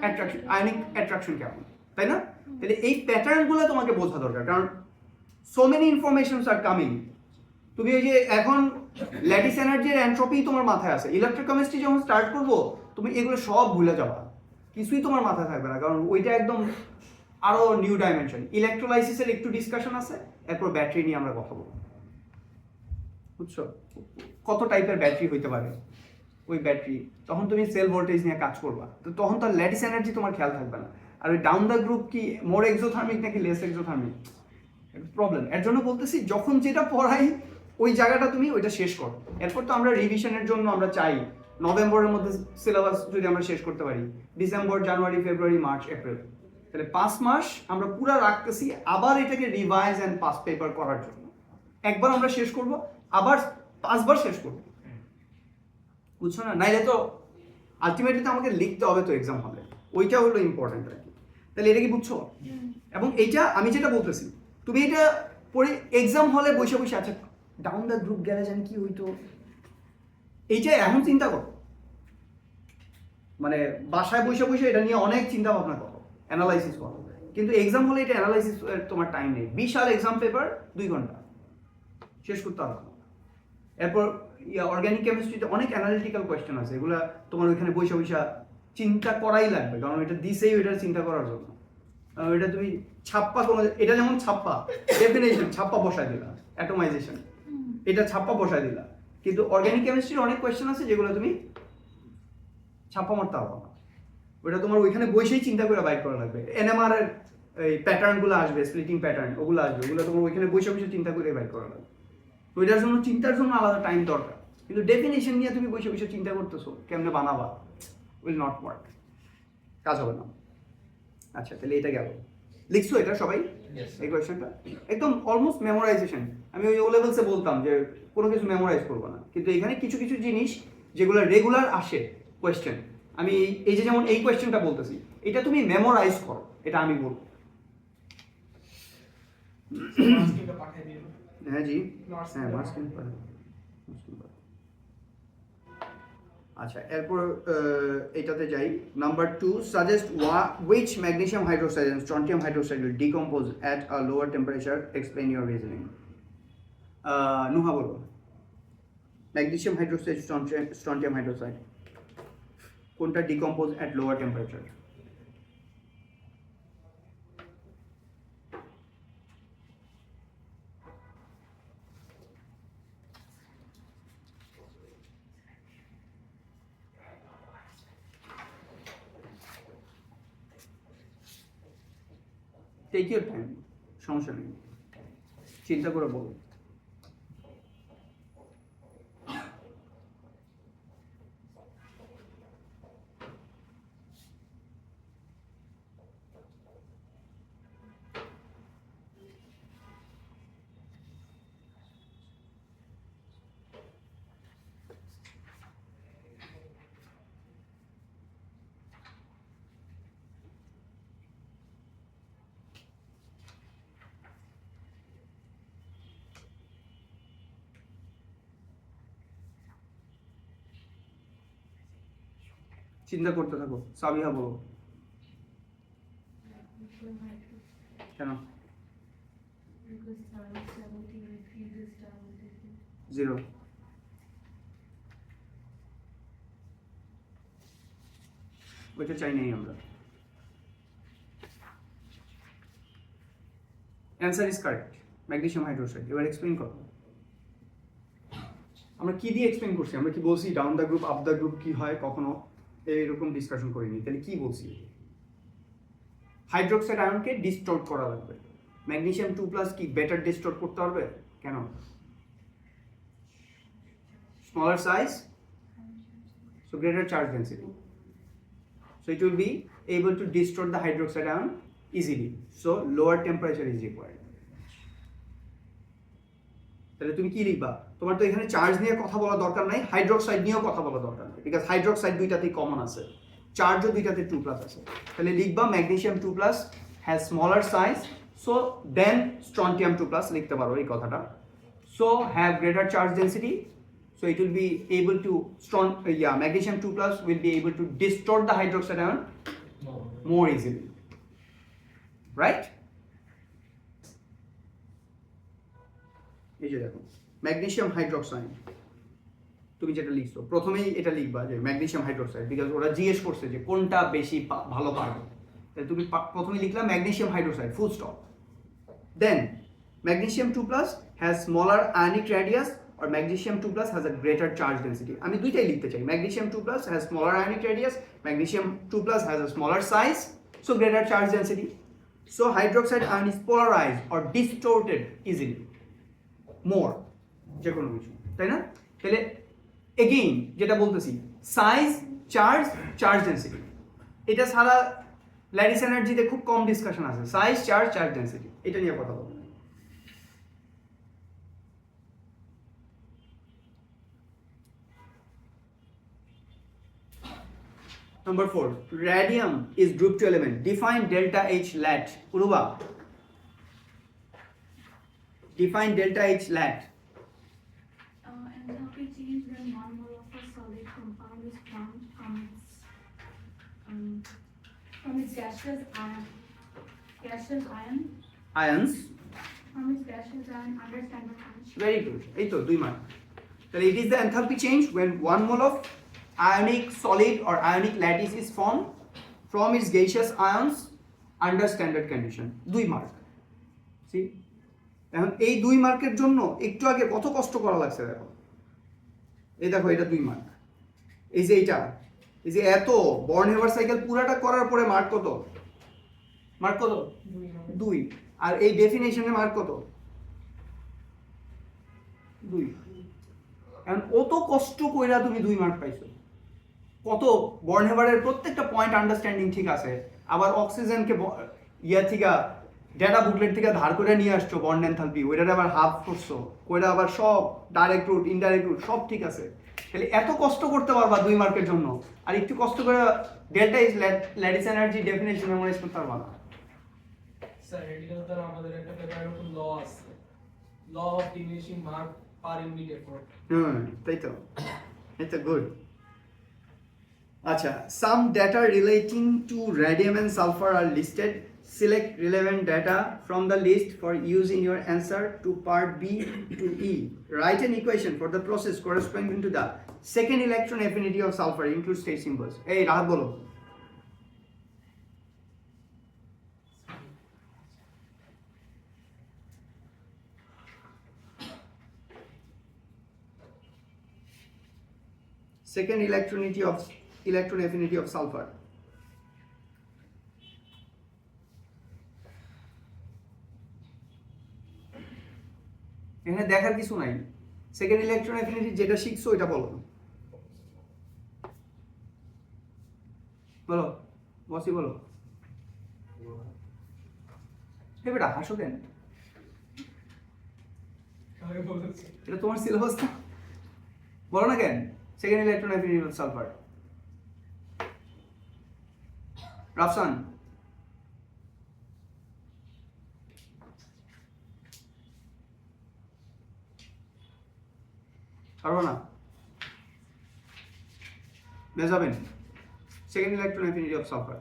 অ্যাট্রাকশন, আয়নিক অ্যাট্রাকশন কেমন, তাই না? তাহলে এই প্যাটার্নগুলো তোমাকে বোঝা দরকার, কারণ so many informations are coming. তুমি ওই যে এখন ল্যাটিস এনার্জির এন্ট্রপি তোমার মাথায় আছে, ইলেকট্রোকেমিস্ট্রি যখন স্টার্ট করবো তুমি এগুলো সব ভুলে যাবা, কিছুই তোমার মাথায় থাকবে না, কারণ ওইটা একদম আরো নিউ ডাইমেনশন। ইলেকট্রোলাইসিসের একটু ডিসকাশন আছে, এরপর ব্যাটারি নিয়ে আমরা কথা বলবো, বুঝছো? কত টাইপের ব্যাটারি হইতে পারে ওই ব্যাটারি, তখন তুমি সেল ভোল্টেজ নিয়ে কাজ করবা, তো তখন তো ল্যাটিস এনার্জি তোমার খেয়াল থাকবে না। আর ওই ডাউন দ্য গ্রুপ কি মোর এক্সোথার্মিক নাকি লেস এক্সোথার্মিক, প্রবলেম। এর জন্য বলতেছি যখন যেটা পড়াই ওই জায়গাটা তুমি ওইটা শেষ করো। এরপর তো আমরা রিভিশনের জন্য আমরা চাই নভেম্বরের মধ্যে সিলেবাস যদি আমরা শেষ করতে পারি, ডিসেম্বর, জানুয়ারি, ফেব্রুয়ারি, মার্চ, এপ্রিল, তাহলে 5 মাস আমরা পুরো রাখতেছি আবার এটাকে রিভাইজ অ্যান্ড পাস পেপার করার জন্য। একবার আমরা শেষ করব, আবার 5 বার শেষ করব, বুঝছো না? নাইলে তো আলটিমেটলি তো আমাকে লিখতে হবে তো এক্সাম হলে, ওইটা হলো ইম্পর্টেন্ট আর কি। তাহলে এটা কি বুঝছো? এবং এইটা আমি যেটা বলতেছি তুমি এটা পরে এক্সাম হলে বসে বসে আচ্ছা ডাউন দ্য গ্রুপ গেলে জানি কি হইতো, এইটা এখন চিন্তা করো। মানে বাসায় বসে বসে এটা নিয়ে অনেক চিন্তা ভাবনা করো, অ্যানালাইসিস করো, কিন্তু এক্সাম হলে এটা অ্যানালাইসিস তোমার টাইম নেই। বিশাল এক্সাম পেপার 2 ঘন্টা শেষ করতে হবে। এরপর অর্গানিক কেমিস্ট্রিতে অনেক অ্যানালিটিক্যাল কোয়েশ্চেন আছে, এগুলো তোমার ওইখানে বসে বসে চিন্তা করাই লাগবে, কারণ এটা দিছেই ওইটার চিন্তা করার জন্য। এটা তুমি ছাপ্পা কোনো, এটা যেমন ছাপ্পা ডেফিনেশন ছাপ্পা বসায় দিলা, অ্যাটোমাইজেশন এটা ছাপ্পা বসায় দিলা, কিন্তু অর্গানিক কেমিস্ট্রির অনেক কোয়েশ্চেন আছে যেগুলো তুমি ছাপ্পা মারতে হবে না, ওইটা তোমার ওইখানে বসেই চিন্তা করে বাইর করা লাগবে। এনএমআর এর এই প্যাটার্নগুলো আসবে, স্প্লিটিং প্যাটার্ন ওগুলো আসবে, ওগুলো তোমার ওইখানে বসে বসে চিন্তা করে বাইর করা লাগবে। ওইটার জন্য চিন্তার জন্য আলাদা টাইম দরকার, কিন্তু ডেফিনেশন নিয়ে তুমি বসে বসে চিন্তা করতেছো কেমনে বানাবা, উইল নট ওয়ার্ক, কাজ হবে না। আচ্ছা তাহলে এটা গেল, লিখছো এটা সবাই এই কোয়েশ্চেনটা একদম অলমোস্ট মেমোরাইজেশন। আমি ওই ও লেভেলসে বলতাম যে কোনো কিছু মেমোরাইজ করবো না, কিন্তু এখানে কিছু কিছু জিনিস যেগুলো রেগুলার আসে কোয়েশ্চেন, আমি এই যে যেমন এই কোয়েশ্চেনটা বলতেছি, এটা তুমি মেমোরাইজ করো, এটা আমি বলবো। মাস্কিংটা পাঠিয়ে দিন। হ্যাঁ জি, Marks হ্যাঁ দেওয়া মাস্কিং হবে। আচ্ছা এরপর এটাতে যাই। Number 2, suggest which magnesium hydroxide and strontium hydroxide will decompose at a lower temperature, explain your reasoning. Nuha বলো, ম্যাগনেসিয়াম হাইড্রোক্সাইড, স্ট্রন্টিয়াম হাইড্রোক্সাইড কোনটা decompose at lower temperature? Take your time, সমস্যা নেই, চিন্তা করে বলো। চিন্তা করতে থাকো। সাবিহা বলো কেন? 0 ওইটা চাই নাই আমরা। Answer is correct, magnesium hydroxide. এবার এক্সপ্লেইন করো, আমরা কি দিয়ে এক্সপ্লেইন করছি? আমরা কি বলছি down the group up the group কি হয়? কখনো এইরকম ডিসকাশন করিনি। তাহলে কি বলছি? হাইড্রোক্সাইড আয়নকে ডিস্টোর্ট করা লাগবে। ম্যাগনেসিয়াম 2+ কি বেটার ডিস্টোর্ট করতে পারবে? কেন? Smaller size, so greater charge density, so it will be able to distort the hydroxide ion easily, so lower temperature is required. তাহলে তুমি কি লিখবা? তোমার তো এখানে চার্জ নিয়ে কথা বলা দরকার নাই, হাইড্রোক্সাইড নিয়েও কথা বলা দরকার নাই, বিকজ হাইড্রোক্সাইড দুইটাতেই কমন আছে, চার্জও দুইটাতে 2+ আছে। তাহলে লিখবা magnesium 2+ has smaller size, so then strontium 2+ লিখতে পারো এই কথাটা, so have greater charge density, so it will be able to magnesium 2+ will be able to distort the hydroxide ion more easily, right? এই যে দেখো ম্যাগনেসিয়াম হাইড্রোক্সাইড, তুমি যেটা লিখছো প্রথমেই এটা লিখবা যে ম্যাগনেসিয়াম হাইড্রোক্সাইড, বিকজ ওরা জিজ্ঞেস করছে যে কোনটা বেশি ভালো পারবে, তাহলে তুমি প্রথমে লিখলা magnesium hydroxide, full stop. Then magnesium 2+ has smaller ionic radius or magnesium 2+ has a greater charge density. আমি দুইটাই লিখতে চাই, magnesium 2+ has smaller ionic radius, magnesium 2+ has a smaller size, so greater charge density. So hydroxide ion is polarized or distorted easily more, যে কোনো কিছু, তাই না? তাহলে এগেইন যেটা বলতেছি, সাইজ, চার্জ, চার্জ ডেন্সিটি, এটা সারা ল্যাটিস এনার্জিতে খুব কম ডিসকাশন আছে, সাইজ, চার্জ, চার্জ ডেন্সিটি, এটা নিয়ে কথা বলবো। Number 4, radium is group 2 element. Define delta H lat. Uruba. Define delta H lat. Enthalpy change when one mole of a solid compound is formed from its From its gaseous ion. Gaseous ion. Ions. From its gaseous ion under standard condition. Very good. এই তো 2 mark. তাহলে it is the enthalpy change when 1 mole of ionic solid or ionic lattice is formed from its gaseous ions under standard condition. 2 mark. See? এখন এই 2 মার্কের জন্য একটু আগে কত কষ্ট করা লাগছে দেখো। এই দেখো এটা 2 মার্ক। এই যে এইটা, এই যে এত বর্নহেভার সাইকেল পুরাটা করার পরে মার্ক কত? মার্ক কত? 2। আর এই ডেফিনেশনে মার্ক কত? 2। এখন অত কষ্ট কইরা তুমি 2 মার্ক পাইছো। কত বর্নহেভারের প্রত্যেকটা পয়েন্ট আন্ডারস্ট্যান্ডিং ঠিক আছে, আবার অক্সিজেনকে ইয়া থেকে ডেটা বুকলেট থেকে ধার করে নিয়ে আসছো বর্ন এনথালপি, ওইটার আবার হাফ করছো, ওইটা আবার সব ডাইরেক্ট রুট ইনডাইরেক্ট রুট সব ঠিক আছে। তাহলে এত কষ্ট করতে পারবা 2 মার্কের জন্য, আর একটু কষ্ট করে delta H lattice energy definition memorise করতে পারবা না। স্যার এদিকে তো আমাদের একটা পেপারের মতো ল আছে, law of diminishing mark per unit effort. তাই তো, এটা গুড। আচ্ছা, some data relating to radium and sulfur are listed. Select relevant data from the list for use in your answer to part B to E. Write an equation for the process corresponding to the second electron affinity of sulfur. Include state symbols. Hey, Rahat বলো। Second electron affinity of sulfur. এখানে দেখার কিছু নাই, second electron affinity যেটা শিখছো এটা বলো। বলো বসি বলো। হে বেটা হাসো কেন? আমি বলছি এটা তোমার সিলেবাস না, বলো না কেন? Second electron affinity of sulphur. Rafsan পারবো না? মেজাবেন second electron affinity of sulphur.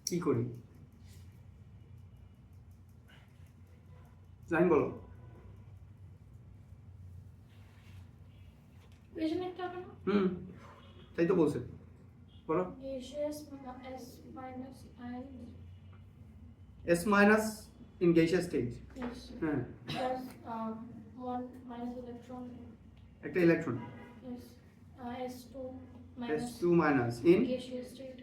কি করি জানি বলো। Equation লিখতে হবে না? তাই তো বলছে, বলো। Gaseous S minus ion S minus in gaseous stage, is হ্যাঁ plus 1 minus electron একটা electron is S2 minus S2 minus in gaseous state.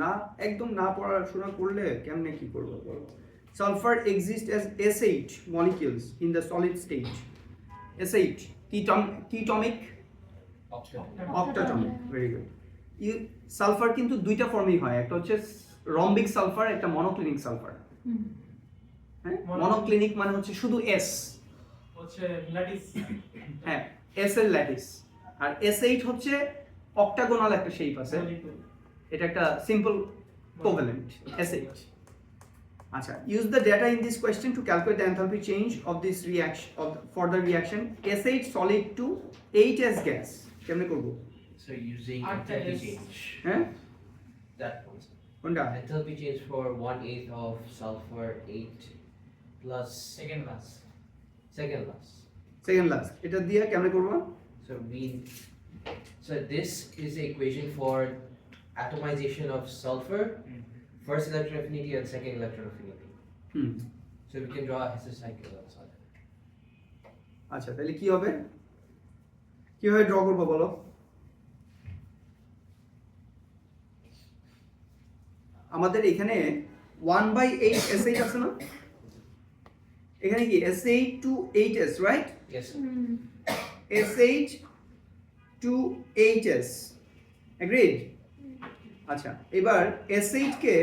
না একদম না পড়াশোনা করলে কেমনে কি করবো বলো। Sulfur exists as S8 molecules in the solid state. S8 ketonic octatomic, very good. Sulphur কিন্তু দুইটা ফর্মই হয়, একটা হচ্ছে রম্বিক সালফার, একটা মনোক্লিনিক সালফার। হ্যাঁ, মনোক্লিনিক মানে হচ্ছে শুধু S, হচ্ছে ল্যাটিস, হ্যাঁ S এর ল্যাটিস, আর S8 হচ্ছে অক্টাগোনাল একটা শেপ আছে, এটা একটা সিম্পল কোভ্যালেন্ট S8. আচ্ছা, use the data in this question to calculate the enthalpy change of this reaction for the reaction S8 solid to 8S gas. কেমনে করব? So using After enthalpy this- change. হ্যাঁ That one. কোনটা? Enthalpy change for 1/8 of sulfur 8 plus Second last. second last. Second last, এটা দিয়ে কেমনে করব? So this is the equation for atomization of sulfur, first electron affinity and second electron affinity. So we can draw a Hesse cycle outside. আচ্ছা, তাহলে কি হবে? কিভাবে draw করব বলো? আমাদের এখানে 1/8 S8 আছে না? এখানে কি S8 to 8S, right? Yes, sir. S8 to 8S, agreed? আচ্ছা, এবার S8 কে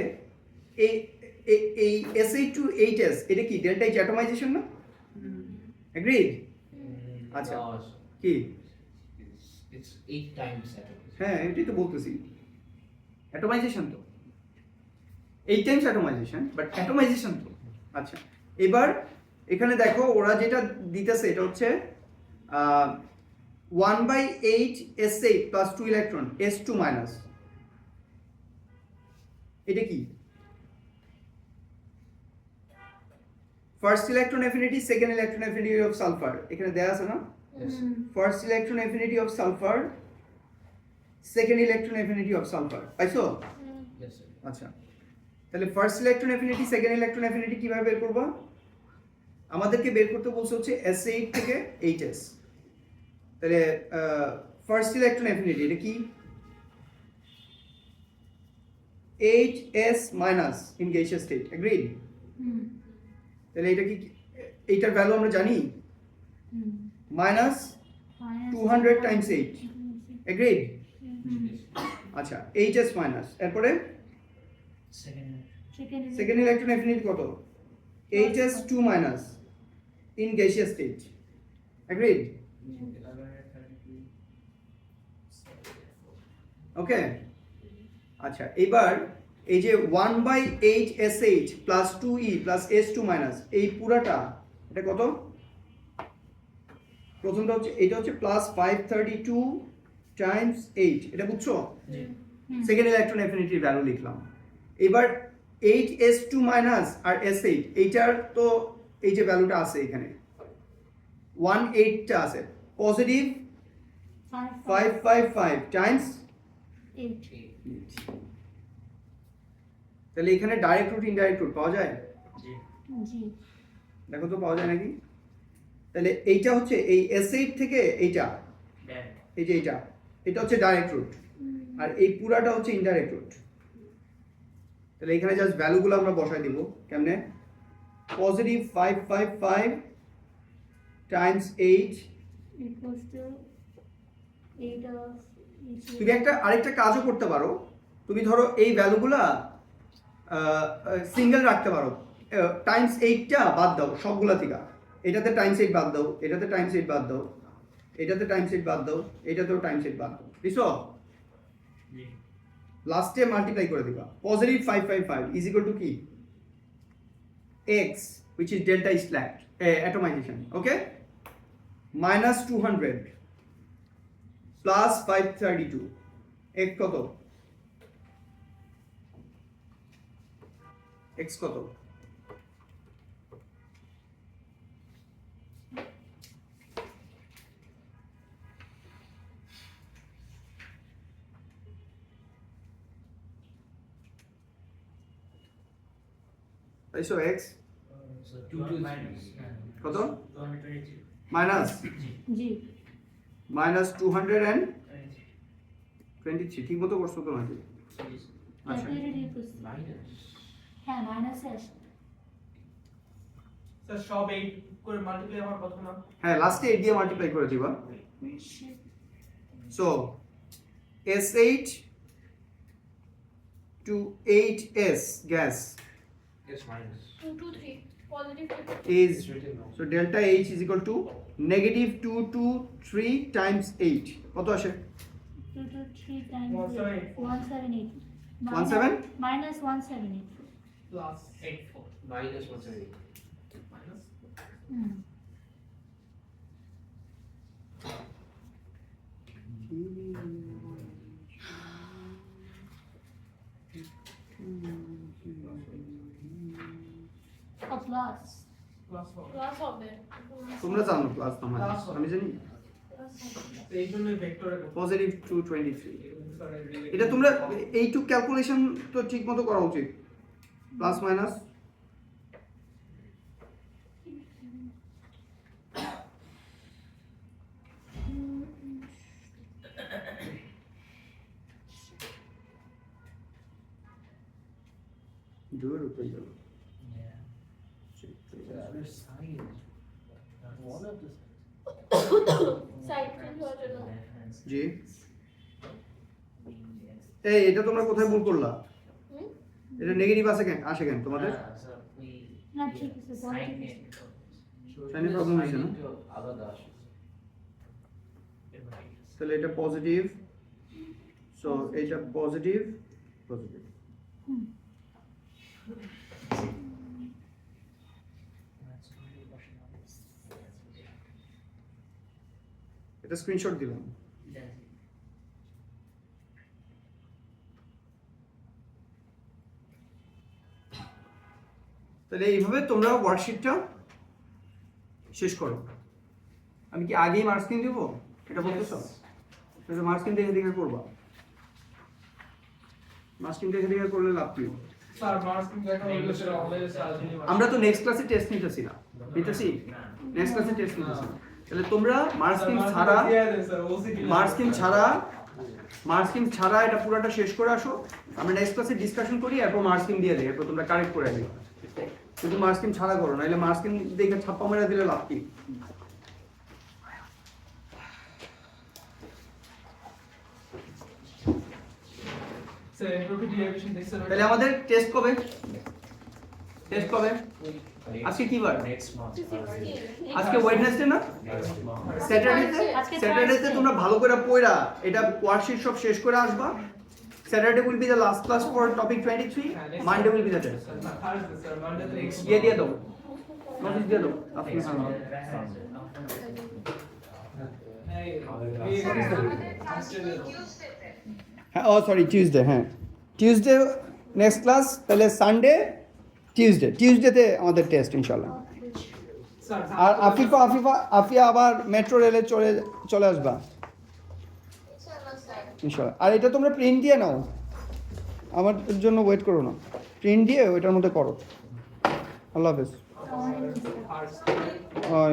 এই S8 to 8S এটা কি ডেল্টা এইচ অ্যাটমাইজেশন না? agreed? আচ্ছা, No, কি? it's 8 times atomization. হ্যাঁ এটাই তো বলতেছি। অ্যাটমাইজেশন তো 8 টাইমস অ্যাটমাইজেশন, বাট অ্যাটমাইজেশন তো। আচ্ছা, এবার এখানে দেখো ওরা যেটা দিতেছে এটা হচ্ছে 1/8 S8 plus 2 electron S2 minus, এটা কি? First electron affinity, second electron affinity of sulphur এখানে দেয়া আছে না? Yes. First electron affinity of sulphur, second electron affinity of sulphur, পাইছো? Yes, sir. আচ্ছা, তাহলে first electron affinity, second electron affinity কিভাবে বের করব? আমাদেরকে বের করতে বলছে হচ্ছে S8 থেকে 8s। তাহলে ফার্স্ট ইলেকট্রন অ্যাফিনিটি এটা কি? 8s minus in gaseous state, agreed? তাহলে এটা কি, এইটার ভ্যালু আমরা জানি, মাইনাস 200 টাইমস 8, এগ্রিড? আচ্ছা, 8s মাইনাস, এরপরে Second. সেকেন্ড ইলেকট্রন অ্যাফিনিটি কত? 8s2 minus in gaseous state, agreed? Okay, আচ্ছা, এবার এই যে 1/8 S8 plus 2e plus S2 minus, এই পুরাটা এটা কত? প্রথমটা হচ্ছে, এটা হচ্ছে প্লাস 532 টাইমস 8, এটা বুঝছো? সেকেন্ড ইলেকট্রন অ্যাফিনিটির ভ্যালু লিখলাম। এবার 8s2 মাইনাস আর S8 এইটার তো এই যে ভ্যালুটা আছে এখানে 1/8টা আছে, পজিটিভ 555 টাইমস 8 তাহলে এখানে ডাইরেক্ট রুট ইনডাইরেক্ট রুট পাওয়া যায়? জি। জি দেখো তো পাওয়া যায় নাকি? তাহলে এইটা হচ্ছে এই S8 থেকে এইটা, Direct. এই যে এটা হচ্ছে ডাইরেক্ট রুট, আর এই পুরাটা হচ্ছে ইনডাইরেক্ট রুট। তাহলে এখানে জাস্ট ভ্যালুগুলো আমরা বসাই দিব কেমনে? Positive 555 Times 8। equals to 8 of তুমি আরেকটা কাজও করতে পারো, তুমি ধরো এই ভ্যালুগুলা সিঙ্গেল রাখতে পারো, টাইমস 8টা বাদ দাও সবগুলা থেকে, এটাতে টাইমস 8 বাদ দাও, এটাতে টাইমস 8 বাদ দাও, এটাতে টাইমস 8 বাদ দাও, এটাতেও টাইমস 8 বাদ দাও, বুঝছো? জি। লাস্টে মাল্টিপ্লাই করে দিবা। পজিটিভ 555 ইজ ইকুয়াল টু কি? x which is delta is flat atomization, okay, minus 200 plus 532, x কত? x কত? পাইছো x So 223. minus. কত? 223. মাইনাস জি। জি মাইনাস 223, 23. ঠিক মতো করছো তো নাকি? জি। আচ্ছা, ক্যালকুলেটর ইউজ করছি Minus. হ্যাঁ মাইনাস আসে স্যার সব 8 করে মাল্টিপ্লাই হওয়ার কথা না? হ্যাঁ লাস্টে 8 দিয়ে মাল্টিপ্লাই করে দিবা। So S8 to 8s gas Yes, minus. 2 to 3. Positive 2 to 3. is, It's written now. so delta H is equal to negative 2 to 3 times 8, কত আসে? 2 to 3 times 178. 178 17? minus 178 plus 84. Minus 178. Minus plus plus হবে। Plus হবে। তোমরা জানো plus না Plus minus, হবে। আমি জানি Plus হবে। তো এই জন্যই ভেক্টরের পজিটিভ 223। এটা তোমরা এইটুক ক্যালকুলেশন তো ঠিক মতো করা উচিত, প্লাস মাইনাস। দূর উপরে যাবো। Yeah. Other side. One of the Side change হওয়ার জন্য। Reference. জি, এই এটা তোমরা কোথায় ভুল করলা? হুম? এটা নেগেটিভ আসে কেন তোমাদের? So we না ঠিক আছে sign positive it. Shiny problem হয়েছে না? আলাদা আসে। তাহলে এটা পজিটিভ, সো এটা পজিটিভ, পজিটিভ। এটা স্ক্রিনশট দিলাম। তাহলে এইভাবে তোমরা ওয়ার্কশিটটা শেষ করো। আমি কি আগেই মার্কস্কিন দিব এটা বলতেছ? তাহলে মার্কস্কিন দেখে দেখে করবা, মার্কস্কিন দেখে দেখে করলে লাভ কি? স্যার মার্কস দেখা হলো স্যার অনলাইনে স্যার আমরা তো নেক্সট ক্লাসে টেস্ট নিতেছি না, নিতেছি নেক্সট ক্লাসে টেস্ট নিতেছি না। তাহলে তোমরা মার্কস্কিন ছাড়া মার্কস্কিন ছাড়া এটা পুরোটা শেষ করে আসো। আমরা নেক্সট ক্লাসে ডিসকাশন করি, এরপর মার্কস্কিন দিয়ে দিই, এরপর তোমরা কারেক্ট করে দিও। শুধু মার্কস্কিন ছাড়া করো, নাহলে মার্কস্কিন দেখে ছাপ্পা মেরে দিলে লাভ কি? স্যার এন্ট্রপি ডেরিভেশন দেখছেন? তাহলে আমাদের টেস্ট কবে? টেস্ট কবে? আজকে কি বার? আজকে ওয়েডনেসডে না? স্যাটারডেতে? স্যাটারডেতে তোমরা ভালো করে পড়া এটা ওয়ার্কশিট সব শেষ করে আসবা। Saturday will be the last class for topic 23. Monday will be the test. Sir Monday next ये দিয়ে দাও, নোটিস দিয়ে দাও আপনি। হ্যাঁ, ও সরি টিউসডে, হ্যাঁ টিউসডে নেক্সট ক্লাস। তাহলে সানডে টিউসডেতে আমাদের টেস্ট ইনশাল্লাহ। স্যার আর আফিয়া আবার মেট্রো রেলে চলে আসবা ইনশাল্লাহ। আর এটা তোমরা প্রিন্ট দিয়ে নাও, আমার জন্য ওয়েট করো না, প্রিন্ট দিয়ে ওইটার মধ্যে করো। আল্লাহ হাফেজ। আর